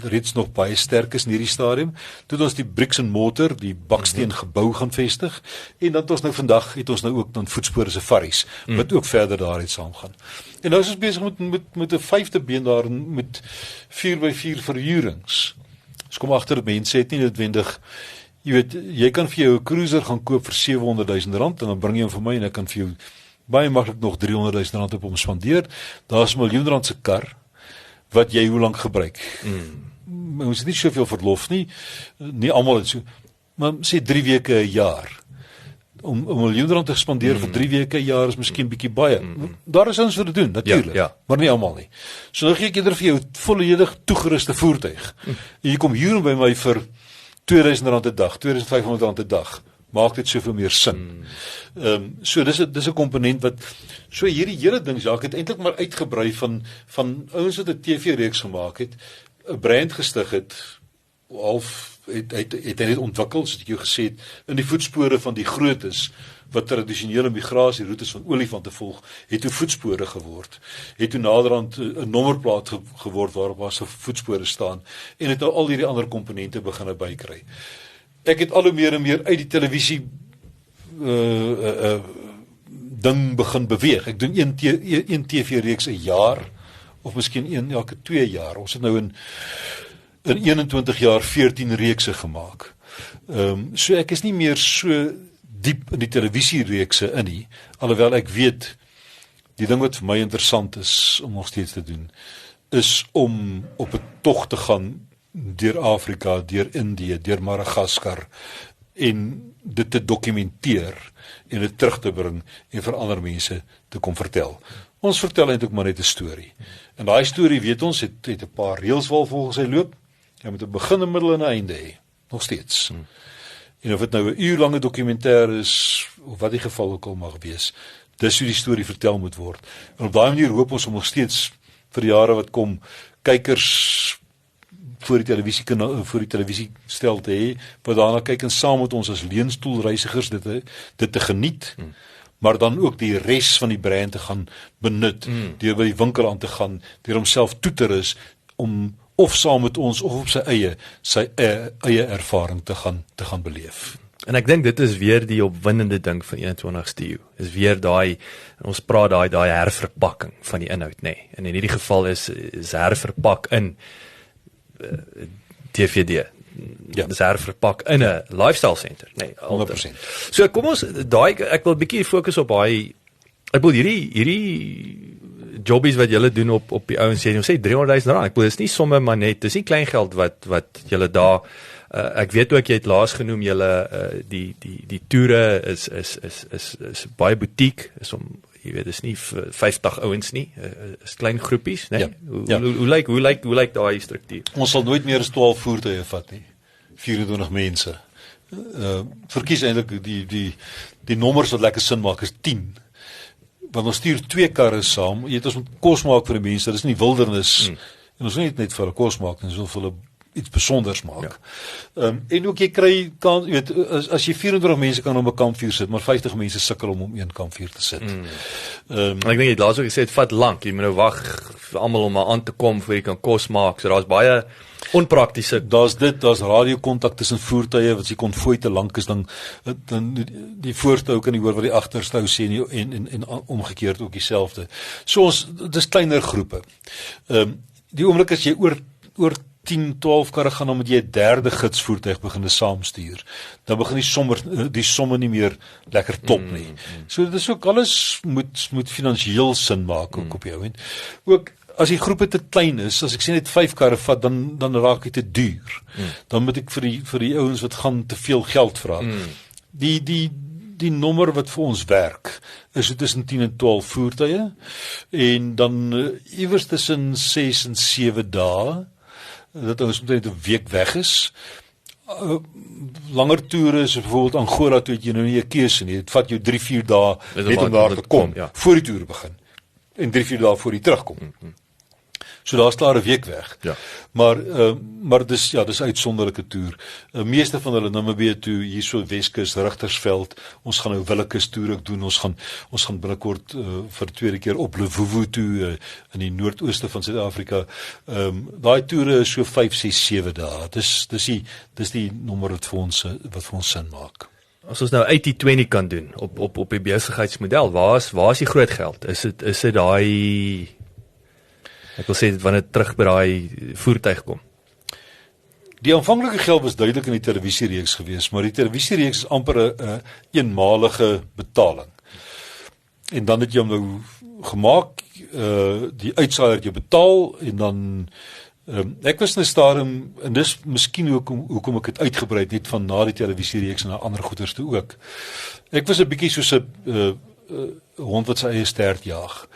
reeds nog baie sterk is in hierdie stadium. Toe ons die bricks and mortar, die baksteen gebou gaan vestig en dan vandag het ons nou ook dan voetspore safaris wat ook verder daaruit saamgaan. En nou is ons besig met 'n 5de been daarin met 4x4 verhuurings. Ons kom agter dat mense het nie noodwendig. Jy weet, jy kan vir jou 'n cruiser gaan koop vir R700,000 en dan bring jy hom vir my en ek kan vir jou baie maklik nog R300,000 op hom spandeer. Daar's R1 miljoen se kar wat jy hoe lank gebruik. Ons het nie soveel verlof nie. Nie almal het so, maar sê 3 weke 'n jaar. Om R1 miljoen te spandeer vir 3 weke 'n jaar is miskien bietjie baie. Daar is ons vir te doen, natuurlik. Maar nie almal nie. So nou gee ek eerder vir jou volledig toegeruste voertuig. En jy kom hier by my vir R2,000 'n dag, R2,500 'n dag. Maak dit soveel meer sin. So dis 'n komponent wat so hierdie hele ding, Jacques, het eintlik maar uitgebrei van ouens wat 'n TV-reeks gemaak het, 'n brand gestig het, half het hy net ontwikkel, soos ek jou gesê het, in die voetspore van die grootes, wat tradisionele migrasieroutes van olifante volg, het toe voetspore geword, het toe naderhand 'n nommerplaat geword waarop daar se voetspore staan, en het nou al hierdie ander komponente begin bykry. Ek het al hoe meer en meer uit die televisie ding begin beweeg. Ek doen een TV-reeks 'n jaar, of miskien een elke 2 jaar. Ons het nou in 21 jaar 14 reekse gemaak. So ek is nie meer so diep in die televisiereekse in nie, alhoewel ek weet, die ding wat vir my interessant is om nog steeds te doen, is om op 'n tog te gaan deur Afrika, deur Indië, deur Madagaskar, en dit te dokumenteer en dit terug te bring en vir ander mense te kom vertel. Ons vertel eintlik maar net 'n storie. En daai storie, weet ons, het 'n paar reëls wat volgens sy loop. Jy moet 'n begin, 'n middel en 'n einde hê. Nog steeds. En of dit nou 'n uurlange dokumentêr is, of wat die geval ook al mag wees, dis hoe die storie vertel moet word. En op daai manier hoop ons om nog steeds vir jare wat kom, kykers voor die televisiestel te hê, wat daarna kyk en saam met ons as leunstoelreisigers dit te geniet, maar dan ook die res van die brein te gaan benut, deur by die winkel aan te gaan, deur homself toe te rus, om of saam met ons, of op sy eie ervaring te gaan beleef. En ek dink dit is weer die opwindende ding van 21ste eeu. Is weer daai, ons praat daai herverpakking van die inhoud, nê. En in hierdie geval is herverpak in DVD. Ja. Dis herverpak in 'n lifestyle center, nê. 100%. So kom ons ek wil 'n bietjie fokus op daai, ek wil hierdie jobbies wat julle doen op die ouens sê, jy sê R300,000. Ek bedoel, dis nie somme maar net, dis nie klein geld wat julle daar, ek weet ook jy het laas genoem julle die toere is baie butiek, is om, jy weet, dis nie 50 ouens nie, is klein groepies, né? Ja. Hoe lyk daai struktuur? Ons sal nooit meer as 12 voertuie vat nie. 24 mense. Verkies eintlik die nommers wat lekker sin maak is 10. Want ons stuur 2 karre saam, jy weet, ons moet kos maak vir die mense, dis nie wildernis, en ons nie net vir hulle kos maak, ons wil vir hulle iets besonders maak. Ja. En ook jy kry, jy weet, as jy 24 mense kan op 'n kampvuur sit, maar 50 mense sukkel om een kampvuur te sit. Ek dink jy het laas ook gesê, het vat lank, jy moet nou wag vir almal om maar aan te kom, voor jy kan kos maak, so daar's baie onpraktiese. Daar's radiokontak tussen voertuie, wat jy konvooi te lank is, dan die voorstou kan nie hoor wat die agterstou sê nie, en omgekeerd ook dieselfde. So dis kleiner groepe. Die oomblik as jy oor 10, 12 karre gaan, dan moet jy 'n derde gidsvoertuig begin saamstuur. Dan begin die somme nie meer lekker top nie. So dit is ook, alles moet finansiëel sin maak ook op jou end. Ook as die groepe te klein is, as ek sê net 5 karre vat, dan raak dit te duur. Dan moet ek vir die ouens wat gaan te veel geld vra. Die nommer wat vir ons werk, is tussen 10 en 12 voertuie, en dan iewers tussen 6 en 7 dae, dat ons omtrent 'n week weg is. Langer toere is byvoorbeeld Angola, toe het jy nou nie 'n keuse nie. Dit vat jou 3-4 dae net om daar te kom, voor die toere begin. En 3-4 dae voor die terugkom. So daar's klaar 'n week weg. Ja. Maar dis uitsonderlike toer. Meeste van hulle Namibië toe, hierso Weskus, Rigtersveld. Ons gaan nou Willekeurs toer ook doen. Ons gaan binnekort vir 2de keer op Luvuvu toe in die noordooste van Suid-Afrika. Daai toere is so 5, 6, 7 dae. Dis die nommer wat vir ons sin maak. As ons nou 80-20 kan doen op die besigheidsmodel, waar is die groot geld? Is dit daai, ek wil sê, wanneer dit terug by daai voertuig kom? Die aanvanklike geld was duidelik in die televisiereeks gewees, maar die televisiereeks is amper 'n eenmalige betaling. En dan het jy hom nou gemaak, die uitsaaier het jy betaal, en dan ek was in 'n stadium, en dis miskien hoekom ek het uitgebrei net van na die televisiereeks en na ander goeders toe ook. Ek was 'n bietjie soos 'n hond wat sy eie stert jaag.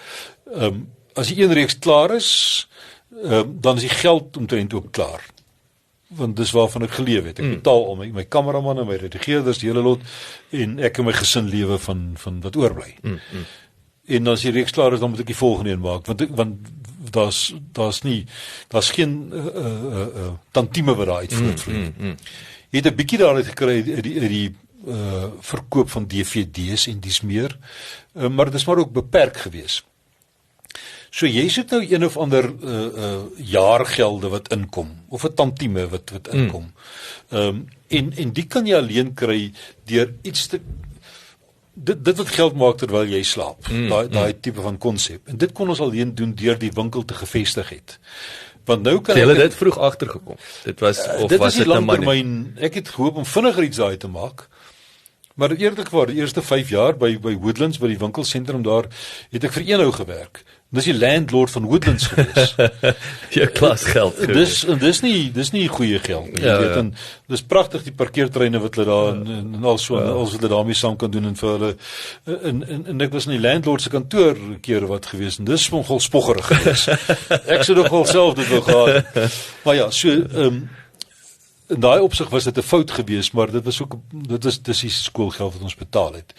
As die een reeks klaar is, dan is die geld omtrent ook klaar. Want dis waarvan ek geleef het. Ek betaal al my kameraman en my redigeerders, die hele lot, en ek en my gesin lewe van wat oorbly. En as die reeks klaar is, dan moet ek die volgende een maak, want daar's geen tantieme wat daar uit voortvloei. Jy het 'n bietjie daaruit gekry uit die verkoop van DVD's en dis meer, maar dis maar ook beperk gewees. So jy sit nou een of ander jaargelde wat inkom, of 'n tantieme wat inkom. En die kan jy alleen kry deur iets te dit wat geld maak terwyl jy slaap. Daai tipe van konsep. En dit kon ons alleen doen deur die winkel te gevestig het. Want nou kan jy dit vroeg agtergekom. Dit was of dit was dit dit 'n langtermyn. Ek het gehoop om vinniger iets daai te maak. Maar eerlikwaar, die eerste 5 jaar by Woodlands, by die winkelsentrum daar, het ek vir eenhou gewerk. Dis die landlord van Woodlands gewees. Jou klasgeld. Dis nie goeie geld nie. Jy weet, en dis pragtig die parkeertreine wat hulle daar en al so als hulle daarmee saam kan doen en vir hulle en ek was in die landlord se kantoor 'n keer wat gewees en dis nogal spoggerig gewees. Ek sou nogal self dit wou gehad. Maar ja, so in daai opsig was dit 'n fout gewees, maar dit was ook dis die skoolgeld wat ons betaal het.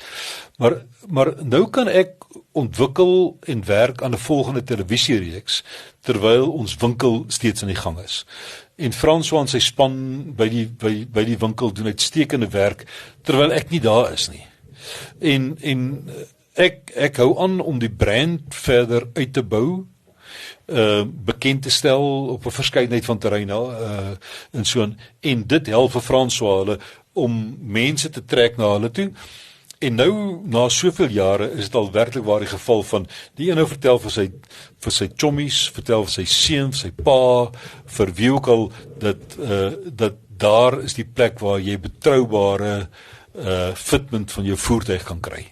Maar nou kan ek ontwikkel en werk aan 'n volgende televisiereeks terwyl ons winkel steeds aan die gang is. En François en sy span by die winkel doen uitstekende werk terwyl ek nie daar is nie. En ek hou aan om die brand verder uit te bou, bekend te stel op 'n verskeidenheid van terreine en so en dit help vir François hulle om mense te trek na hulle toe. En nou, na soveel jare, is dit al werklik waar die geval van, die ene vertel vir sy chommies, vertel vir sy seun, vir sy pa, vir wie ook al, dat daar is die plek waar jy betroubare fitment van jou voertuig kan kry.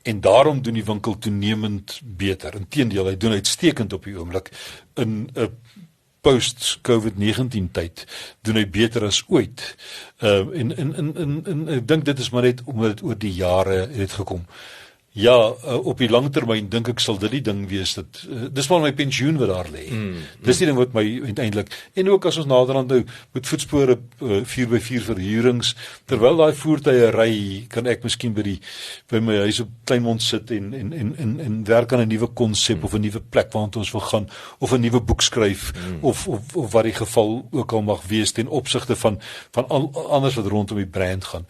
En daarom doen die winkel toenemend beter. Inteendeel, hy doen uitstekend op die oomblik. In 'n post-COVID-19 tyd doen hy beter as ooit. En ek dink dit is maar net omdat dit oor die jare het gekom. Ja, op die langtermyn dink ek sal dit die ding wees dat dis maar my pensioen wat daar lê. Dis die ding wat my uiteindelik en ook as ons naderhand nou met voetspore 4x4 verhuurings terwyl daai voertuie ry, kan ek miskien by my huis op Kleinmond sit en werk aan 'n nuwe konsep of 'n nuwe plek waarna ons wil gaan of 'n nuwe boek skryf of wat die geval ook al mag wees ten opsigte van anders wat rondom die brand gaan.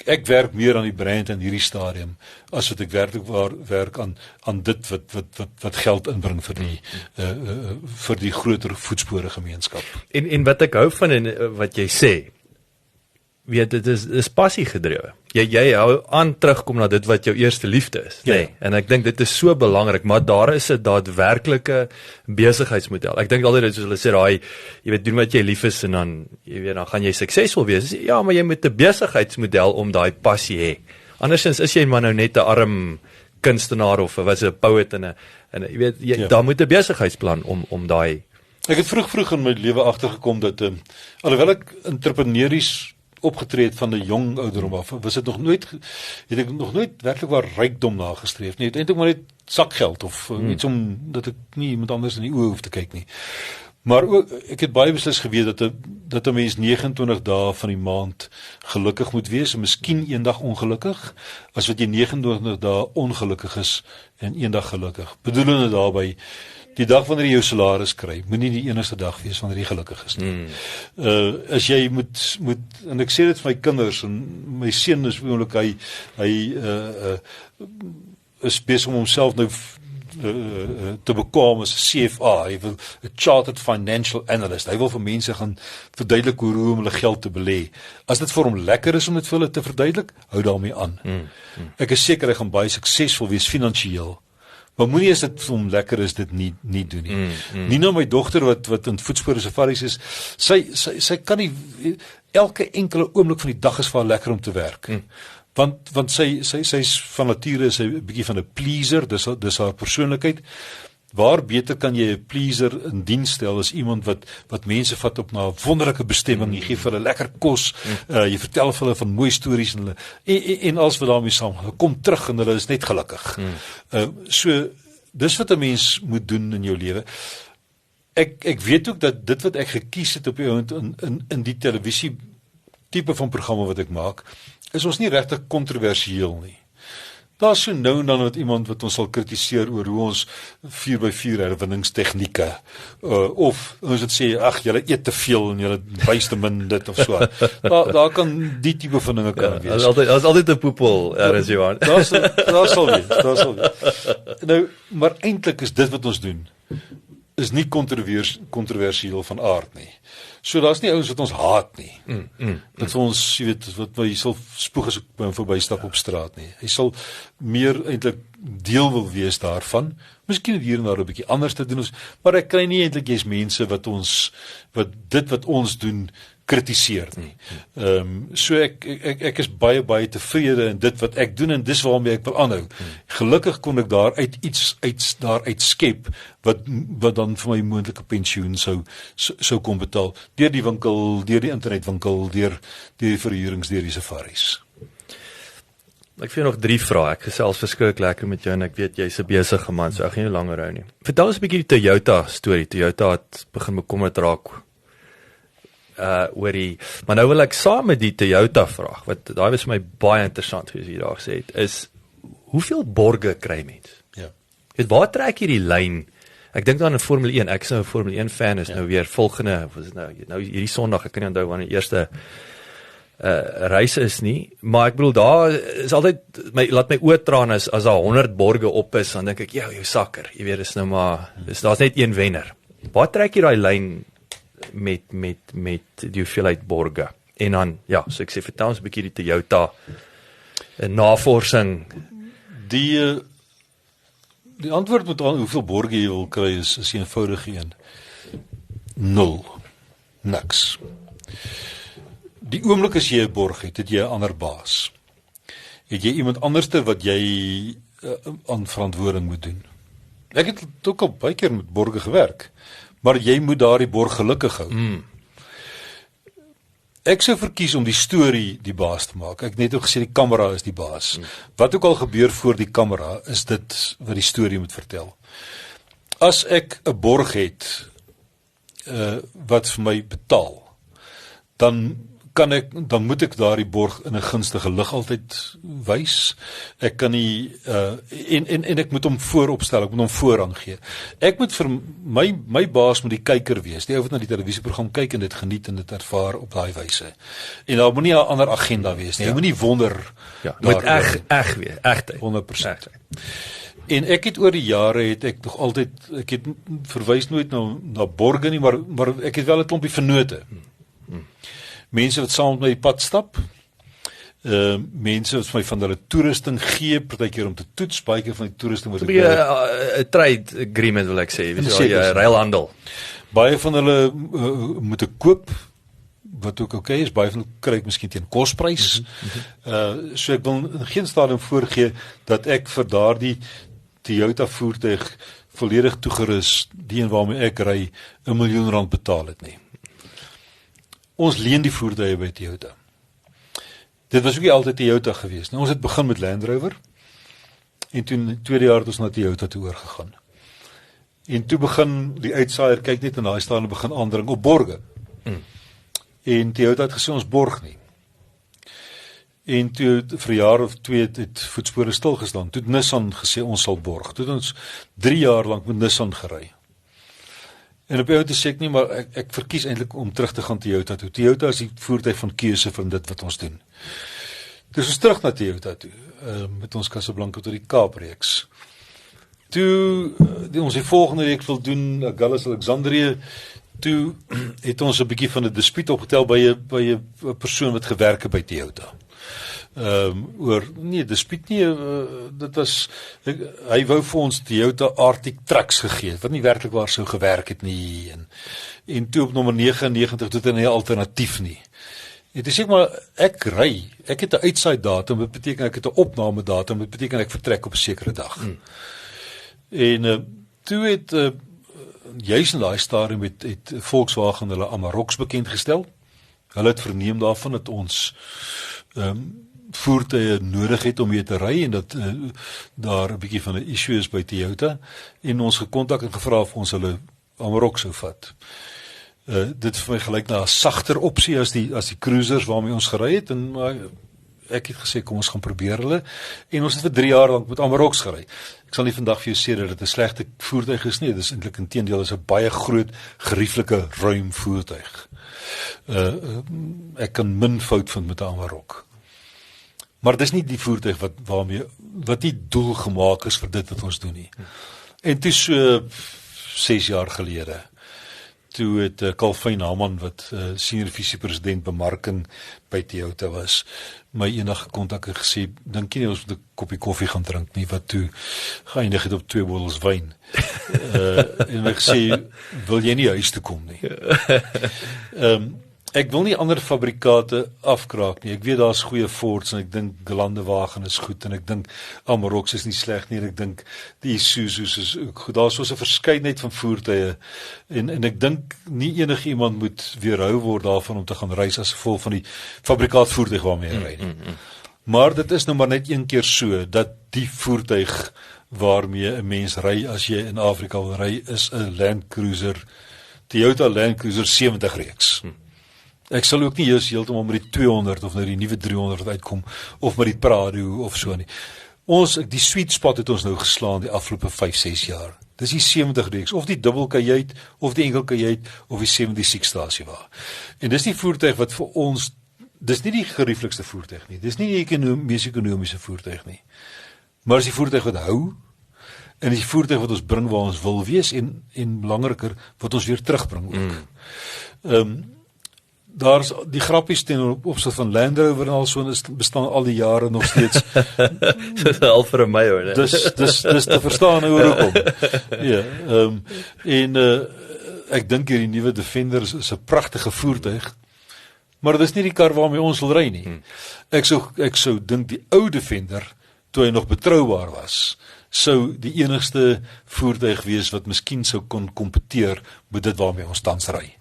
Ek werk meer aan die brand in hierdie stadium as wat ek werk aan dit wat geld inbring vir die groter voetspore gemeenskap. En wat ek hou van en wat jy sê, weet dit is passie gedrewe. Jy hou aan terugkom na dit wat jou eerste liefde is, nee. En ek dink dit is so belangrik, maar daar is 'n daadwerklike besigheidsmodel. Ek dink altyd soos hulle sê, jy weet doen wat jy lief is en dan dan gaan jy suksesvol wees. Ja, maar jy moet 'n besigheidsmodel om daai passie hê. Andersins is jy maar nou net 'n arm kunstenaar of was 'n poet en jy weet daar moet 'n besigheidsplan om daai. Ek het vroeg in my lewe agtergekom dat alhoewel ek entrepreneurs opgetree het van 'n jong ouderdom af, het ek nog nooit werklik waar rykdom nagestreef nie. Het eintlik maar net sakgeld of iets om dat ek nie iemand anders in die oë hoef te kyk nie. Maar ook, ek het baie beslis geweet dat 'n mens 29 dae van die maand gelukkig moet wees en miskien eendag ongelukkig, as wat jy 29 dae ongelukkig is en eendag gelukkig. Bedoelende daarby, die dag wanneer jy jou salaris kry, moenie die enigste dag wees wanneer jy gelukkig is nie. As jy moet en ek sê dit vir my kinders en my seun is oomblik hy is besig om homself nou te bekwam as 'n CFA, hy wil 'n Chartered Financial Analyst, hy wil vir mense gaan verduidelik hoe om hulle geld te belê. As dit vir hom lekker is om dit vir hulle te verduidelik, hou daarmee aan. Ek is seker hy gaan baie suksesvol wees finansiëel. Maar moenie as dit vir hom lekker is dit nie doen nie. Nie nou my dogter wat in voetspore safaris is, sy kan nie elke enkele oomblik van die dag is vir haar lekker om te werk. Want sy's van nature is sy 'n bietjie van 'n pleaser, dis haar persoonlikheid. Waar beter kan jy 'n pleaser in diens stel as iemand wat mense vat op na 'n wonderlike bestemming, jy gee vir hulle lekker kos, jy vertel vir hulle van mooi stories en alles wat daarmee saam, hulle kom terug en hulle is net gelukkig. So dis wat 'n mens moet doen in jou lewe. Ek weet ook dat dit wat ek gekies het op die ouend in die televisie tipe van programme wat ek maak, is ons nie regtig kontroversieel nie. Daar's so nou en dan wat iemand wat ons sal kritiseer oor hoe ons 4x4 herwinningstegnieke of ons het sê ag julle eet te veel en julle wys te min dit of so. Daar kan die tipe van dinge kan wees. Daar's altyd 'n poepel, is Johan. Daar sal wees. Nou, maar eintlik is dit wat ons doen is nie kontroversieel van aard nie. So daar's nie ouens wat ons haat nie. Dat ons, jy weet, wat jy sal spoeg as ek by hom verbystap op straat nie. Hy sal meer eintlik deel wil wees daarvan. Miskien hier en daar 'n bietjie anders te doen, maar ek kry nie eintlik jy's mense wat wat ons doen kritiseer nie. So ek is baie tevrede in dit wat ek doen en dis waarmee ek wil aanhou. Gelukkig kon ek daaruit skep wat dan vir my moontlike pensioen sou kon betaal deur die winkel, deur die internetwinkel, deur die verhuurings, deur die safaris. Ek vir jou nog 3 vrae. Ek gesels verskriklik lekker met jou en ek weet jy's 'n besige man, so ek gaan nie langer hou nie. Vertel ons 'n bietjie die Toyota storie. Toyota het begin bekommerd raak oor die, maar nou wil ek saam met die Toyota vraag, wat daai was vir my baie interessant gewees hier daar gesê het, is hoeveel borge kry mens? Ja. Weet waar trek jy die lyn? Ek dink aan 'n Formule 1. Ek is nou 'n Formule 1 fan, is nou weer volgende, was dit nou hierdie Sondag, ek kan nie onthou wanneer die eerste reis is nie, maar ek bedoel daar is altyd laat my oortraan as daar 100 borge op is, dan dink ek jou sakker, jy weet, is nou maar daar's net een wenner. Waar trek jy daai lyn met die hoeveelheid borge? En dan so ek sê vertel ons 'n bietjie die Toyota navorsing. Die antwoord met hoeveel borge jy wil kry is eenvoudig een. 0. Niks. Die oomblik as jy 'n borg het jy 'n ander baas. Het jy iemand anderste wat jy aan verantwoording moet doen. Ek het ook al baie keer met borge gewerk, maar jy moet daardie borg gelukkig hou. Ek sou verkies om die storie die baas te maak. Ek het net ook gesê die kamera is die baas. Wat ook al gebeur voor die kamera, is dit wat die storie moet vertel. As ek 'n borg het wat vir my betaal, dan moet ek daardie borg in 'n gunstige lig altyd wys. Ek kan nie en ek moet hom vooropstel, ek moet hom voorrang gee. Ek moet vir my baas moet die kyker wees, die ou wat na die televisieprogram kyk en dit geniet en dit ervaar op daai wyse. En daar moenie 'n ander agenda wees nie. Jy moenie wonder moet eg wees, egtheid. 100%. En ek het oor die jare ek het verwys nooit na borge nie, maar ek het wel 'n klompie vennote. Mense wat saam met my die pad stap, mense wat my van hulle toerusting gee, partykeer om te toets, baie keer van die toerusting wat ek 'n trade agreement wil ek sê, weet jy, ruilhandel. Baie van hulle moet ek koop, wat ook okay is, baie van hulle kry ek miskien teen kosprys. So ek wil in geen stadium voorgee dat ek vir daardie Toyota voertuig volledig toegerus, die een waarmee ek ry, R1 miljoen betaal het nie. Ons leen die voertuie by Toyota. Dit was ook nie altyd Toyota gewees. Nou, ons het begin met Land Rover, en toen, in 2 jaar het ons na Toyota toe oorgegaan. En toe begin die uitsaaier, kyk net en daai staan begin aandring op borge. En Toyota het gesê ons borg nie. En toe vir 'n jaar of 2 het voetspore stilgestaan. Toe het Nissan gesê ons sal borg. Toe het ons 3 jaar lank met Nissan gery. En op Toyota sê ek nie, maar ek verkies eintlik om terug te gaan Toyota toe. Toyota is die voertuig van keuse van dit wat ons doen. Dus ons terug na Toyota toe, met ons Casablanca tot die Kaapreeks. Toe, ons die volgende week wil doen, Gallus Alexandrië, toe het ons 'n bietjie van 'n dispuut opgetel by 'n persoon wat gewerk het by Toyota. Oor nee, dispuut nie, dit was hy wou vir ons Toyota Arctic trucks gegee, wat nie werklik waar sou gewerk het nie, en toe op nommer 99 toe het hy 'n alternatief nie. Dit is maar ek het 'n uitsaai datum, dit beteken ek het 'n opname datum, dit beteken ek vertrek op 'n sekere dag. En toe het juis in daai stadium het Volkswagen hulle Amaroks bekend gestel. Hulle het verneem daarvan dat ons voertuie nodig het om mee te ry en dat daar 'n bietjie van 'n issue is by Toyota en ons gekontak en gevra of ons hulle Amarok sou vat. Dit vir my gelyk na 'n sagter opsie as die cruisers waarmee ons gery het en ek het gesê kom ons gaan probeer hulle en ons het vir 3 jaar lank met Amaroks gery. Ek sal nie vandag vir jou sê dat dit 'n slegte voertuig is nie, dis eintlik inteendeel is 'n baie groot, gerieflike, ruim voertuig. Ek kan min fout vind met 'n Amarok. Maar dis nie die voertuig wat die doel gemaak is vir dit wat ons doen nie. En toe so 6 jaar gelede, toe het Calvin Hamann wat senior vice-president bemarking by Toyota was, my eendag gekontak en gesê, dink jy nie ons moet 'n koppie koffie gaan drink nie, wat toe geëindig het op 2 bottels wyn. En my gesê, wil jy nie huis toe kom nie? Ek wil nie ander fabrikate afkraak nie. Ek weet daar's goeie Fords en ek dink Gelandewagen is goed en ek dink Amaroks is nie sleg nie en ek dink die Isuzu's is ook goed. Daar's so 'n verskeidenheid van voertuie en ek dink nie enige iemand moet weerhou word daarvan om te gaan reis as gevolg van die fabrikaatvoertuig waarmee hy ry nie. Maar dit is nou maar net een keer so dat die voertuig waarmee 'n mens ry as jy in Afrika wil ry is 'n Land Cruiser, Toyota Land Cruiser 70 reeks. Ek sal ook nie eers heeltemal met die 200 of nou die nuwe 300 uitkom of met die Prado of so nie. Die sweet spot het ons nou geslaan die afgelope 5-6 jaar. Dis die 70 reeks of die dubbel kajuit of die enkel kajuit of die 76 stasiewa. En dis die voertuig wat vir ons, dis nie die gerieflikste voertuig nie. Dis nie die mees ekonomiese voertuig nie. Maar dis die voertuig wat hou en dis die voertuig wat ons bring waar ons wil wees en belangriker wat ons weer terugbring ook. Daar's die grappies teenoor opsigte van Land Rover en al so bestaan al die jare nog steeds. Dis al vir my hoor, né? Dis te verstaan hoe hoekom. Ja, ek dink hierdie nuwe Defender is 'n pragtige voertuig, maar dis nie die kar waarmee ons wil ry nie. Ek sou dink die ou Defender, toe hy nog betroubaar was, sou die enigste voertuig wees wat miskien sou kon kompeteer met dit waarmee ons tans ry.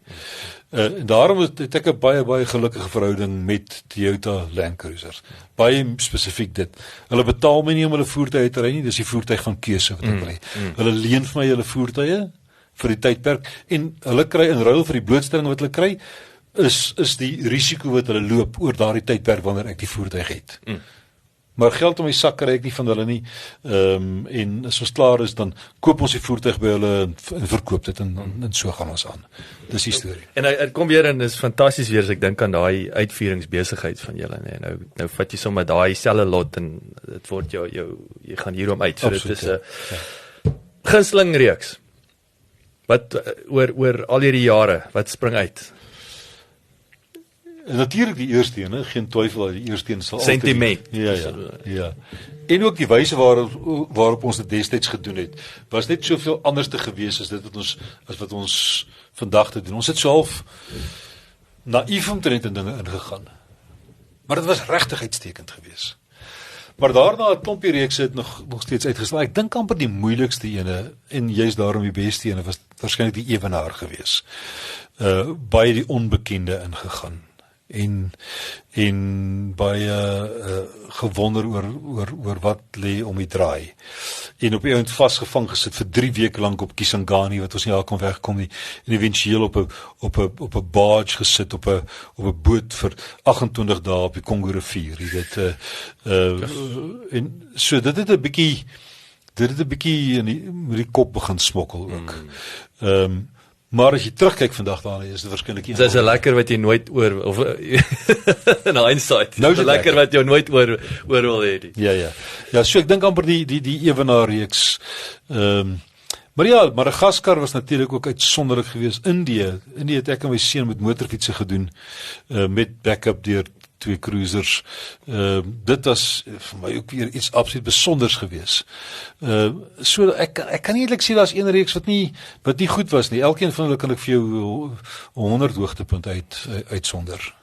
En daarom het ek 'n baie gelukkige verhouding met Toyota Land Cruisers. Baie spesifiek dit. Hulle betaal my nie om hulle voertuie te ry nie, dis die voertuig van keuse wat ek wil hê. Hulle leen vir my hulle voertuie vir die tydperk en hulle kry in ruil vir die blootstelling wat hulle kry, is die risiko wat hulle loop oor daardie tydperk wanneer ek die voertuig het. Maar geld om my sak kry ek nie van hulle nie. En as ons klaar is, dan koop ons die voertuig by hulle en verkoop dit en so gaan ons aan. Dis die storie. En hy kom weer en is fantasties weer as ek dink aan daai uitvieringsbesigheid van julle, nee. Nou vat jy sommer daai selfe lot en dit word jy gaan hierom uit. So dit is 'n gunsteling reeks. Wat oor al hierdie jare, wat spring uit? En natuurlik die eerste een, geen twyfel dat die eerste een sal sentiment. Ja. En ook die wyse waarop ons dit destyds gedoen het, was net soveel anders te gewees as dit wat ons vandag te doen. Ons het so half naïef omtrent in dinge ingegaan. Maar dit was regtig uitstekend gewees. Maar daarna 'n klompie reekse het nog steeds uitgeslaan. Ek dink amper die moeilikste ene en juist daarom die beste ene was waarskynlik die Ewenaar gewees. Baie die onbekende ingegaan. En baie gewonder oor wat lê om die draai. En op die ouend vasgevang gesit vir 3 weke lank op Kisangani wat ons nie daar kon wegkom nie. En eventueel op 'n barge gesit op 'n boot vir 28 dae op die Kongo rivier. Jy weet en so dit het 'n bietjie met die kop begin smokkel ook. Maar as jy terugkyk vandag daarna, is dit waarskynlik nie. Dis 'n lekker wat jy nooit oor of in hindsight. Nou dis lekker wat jy nooit oor wil hê nie. Ja, so ek dink amper die Ewenaar reeks. Maar ja, Madagaskar was natuurlik ook uitsonderlik geweest. Indië het ek en my seun met motorfietsse gedoen met backup deur 2 cruisers. Dit was vir my ook weer iets absoluut besonders geweest. So ek kan nie eintlik sê daar's een reeks wat nie goed was nie. Elkeen van hulle kan ek vir jou 100 hoogtepunte uitsonder.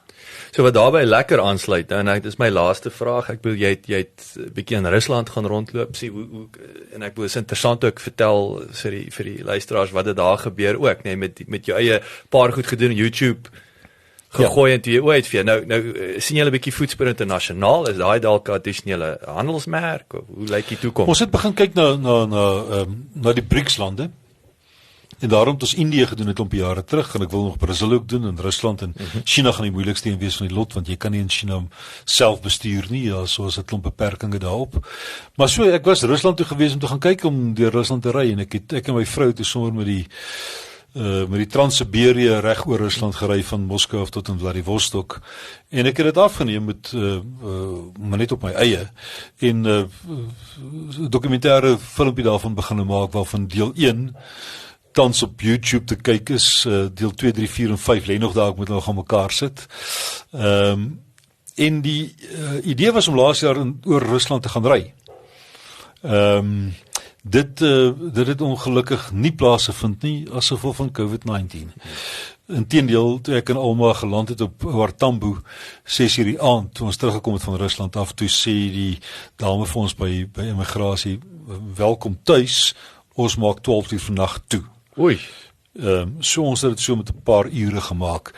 So wat daarbey lekker aansluit, en dit is my laaste vraag. Ek bedoel jy het 'n bietjie in Rusland gaan rondloop, sê hoe en ek bedoel is interessant ook vertel vir die luisteraars wat dit daar gebeur ook, nee, met jou eie paar goed gedoen YouTube gegooi en toe jy ooit vir nou sien julle 'n bietjie voetspore internasionaal, is daai dalk 'n addisionele handelsmerk of hoe lyk die toekoms? Ons het begin kyk na die BRICS lande. En daarom het ons Indië gedoen 'n klompie jare terug en ek wil nog Brazil ook doen en Rusland en China gaan die moeilikste een wees van die lot want jy kan nie in China self bestuur nie, ja, soos 'n klomp beperkings daarop. Maar so ek was Rusland toe gewees om te gaan kyk om deur Rusland te ry en ek en my vrou toe sommer met die Trans-Siberië reg oor Rusland gery van Moskou af tot in Vladivostok en ek het dit afgeneem met maar net op my eie en dokumentêre filmpie daarvan begin maak waarvan deel 1 tans op YouTube te kyk is, deel 2, 3, 4 en 5 lê nog daar, ek moet nog aan mekaar sit. En die idee was om laas jaar oor Rusland te gaan ry. Dit het ongelukkig nie plaasgevind nie as gevolg van COVID-19. Inteendeel, toe ek in Alma geland het op Wartambo 6:00 die aand, toe ons teruggekom het van Rusland af, toe sê die dame vir ons by immigrasie, welkom tuis, ons maak 12:00 vannag toe. Oei. So ons het dit so met 'n paar ure gemaak.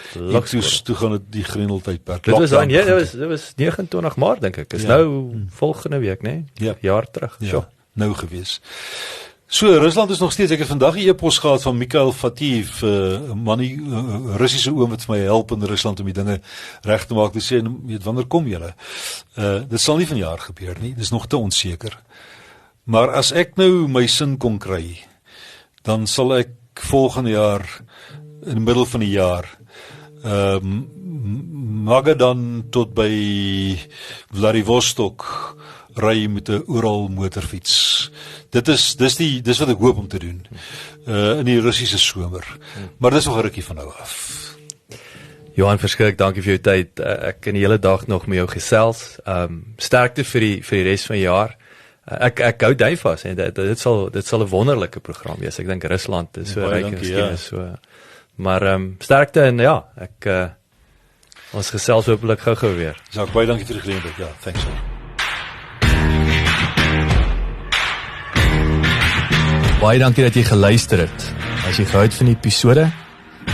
Toe gaan dit die Grendeltydperk. Dit was 29 Maart dink ek. Is nou volgende week, né? Ja. Jaar terug. Ja, nou gewees. So Rusland is nog steeds, ek het vandag 'n e-pos gehad van Mikhail Fatiev, 'n manie, Russiese oom wat vir my help in Rusland om die dinge reg te maak. Hy sê, weet wanneer kom julle? Dit sal nie vanjaar gebeur nie. Dis nog te onseker. Maar as ek nou my sin kon kry, dan sal ek volgende jaar in die middel van die jaar Magadan tot by Vladivostok ry met 'n Ural motorfiets. Dis wat ek hoop om te doen in die Russiese somer. Maar dis nog 'n rukkie van nou af. Johan, verskriklik dankie vir jou tyd. Ek kan die hele dag nog met jou gesels. Sterkte vir die res van die jaar. Ek hou jy vas en dit sal 'n wonderlike program wees. Ek dink Rusland is so ryk en geskiedenis so. Maar sterkte en ja, ons gesels hopelik gou weer. Ja, baie dankie vir die geleentheid. Ja, thanks. Baie dankie dat jy geluister het. As jy gehou het van die episode,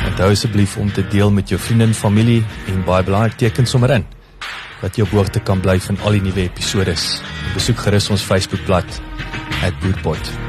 onthou asseblief om te deel met jou vriende en familie en baie belangrik teken sommer in dat jy op hoogte kan bly van al die nuwe episodes. Besoek gerus ons Facebookblad @boerpot.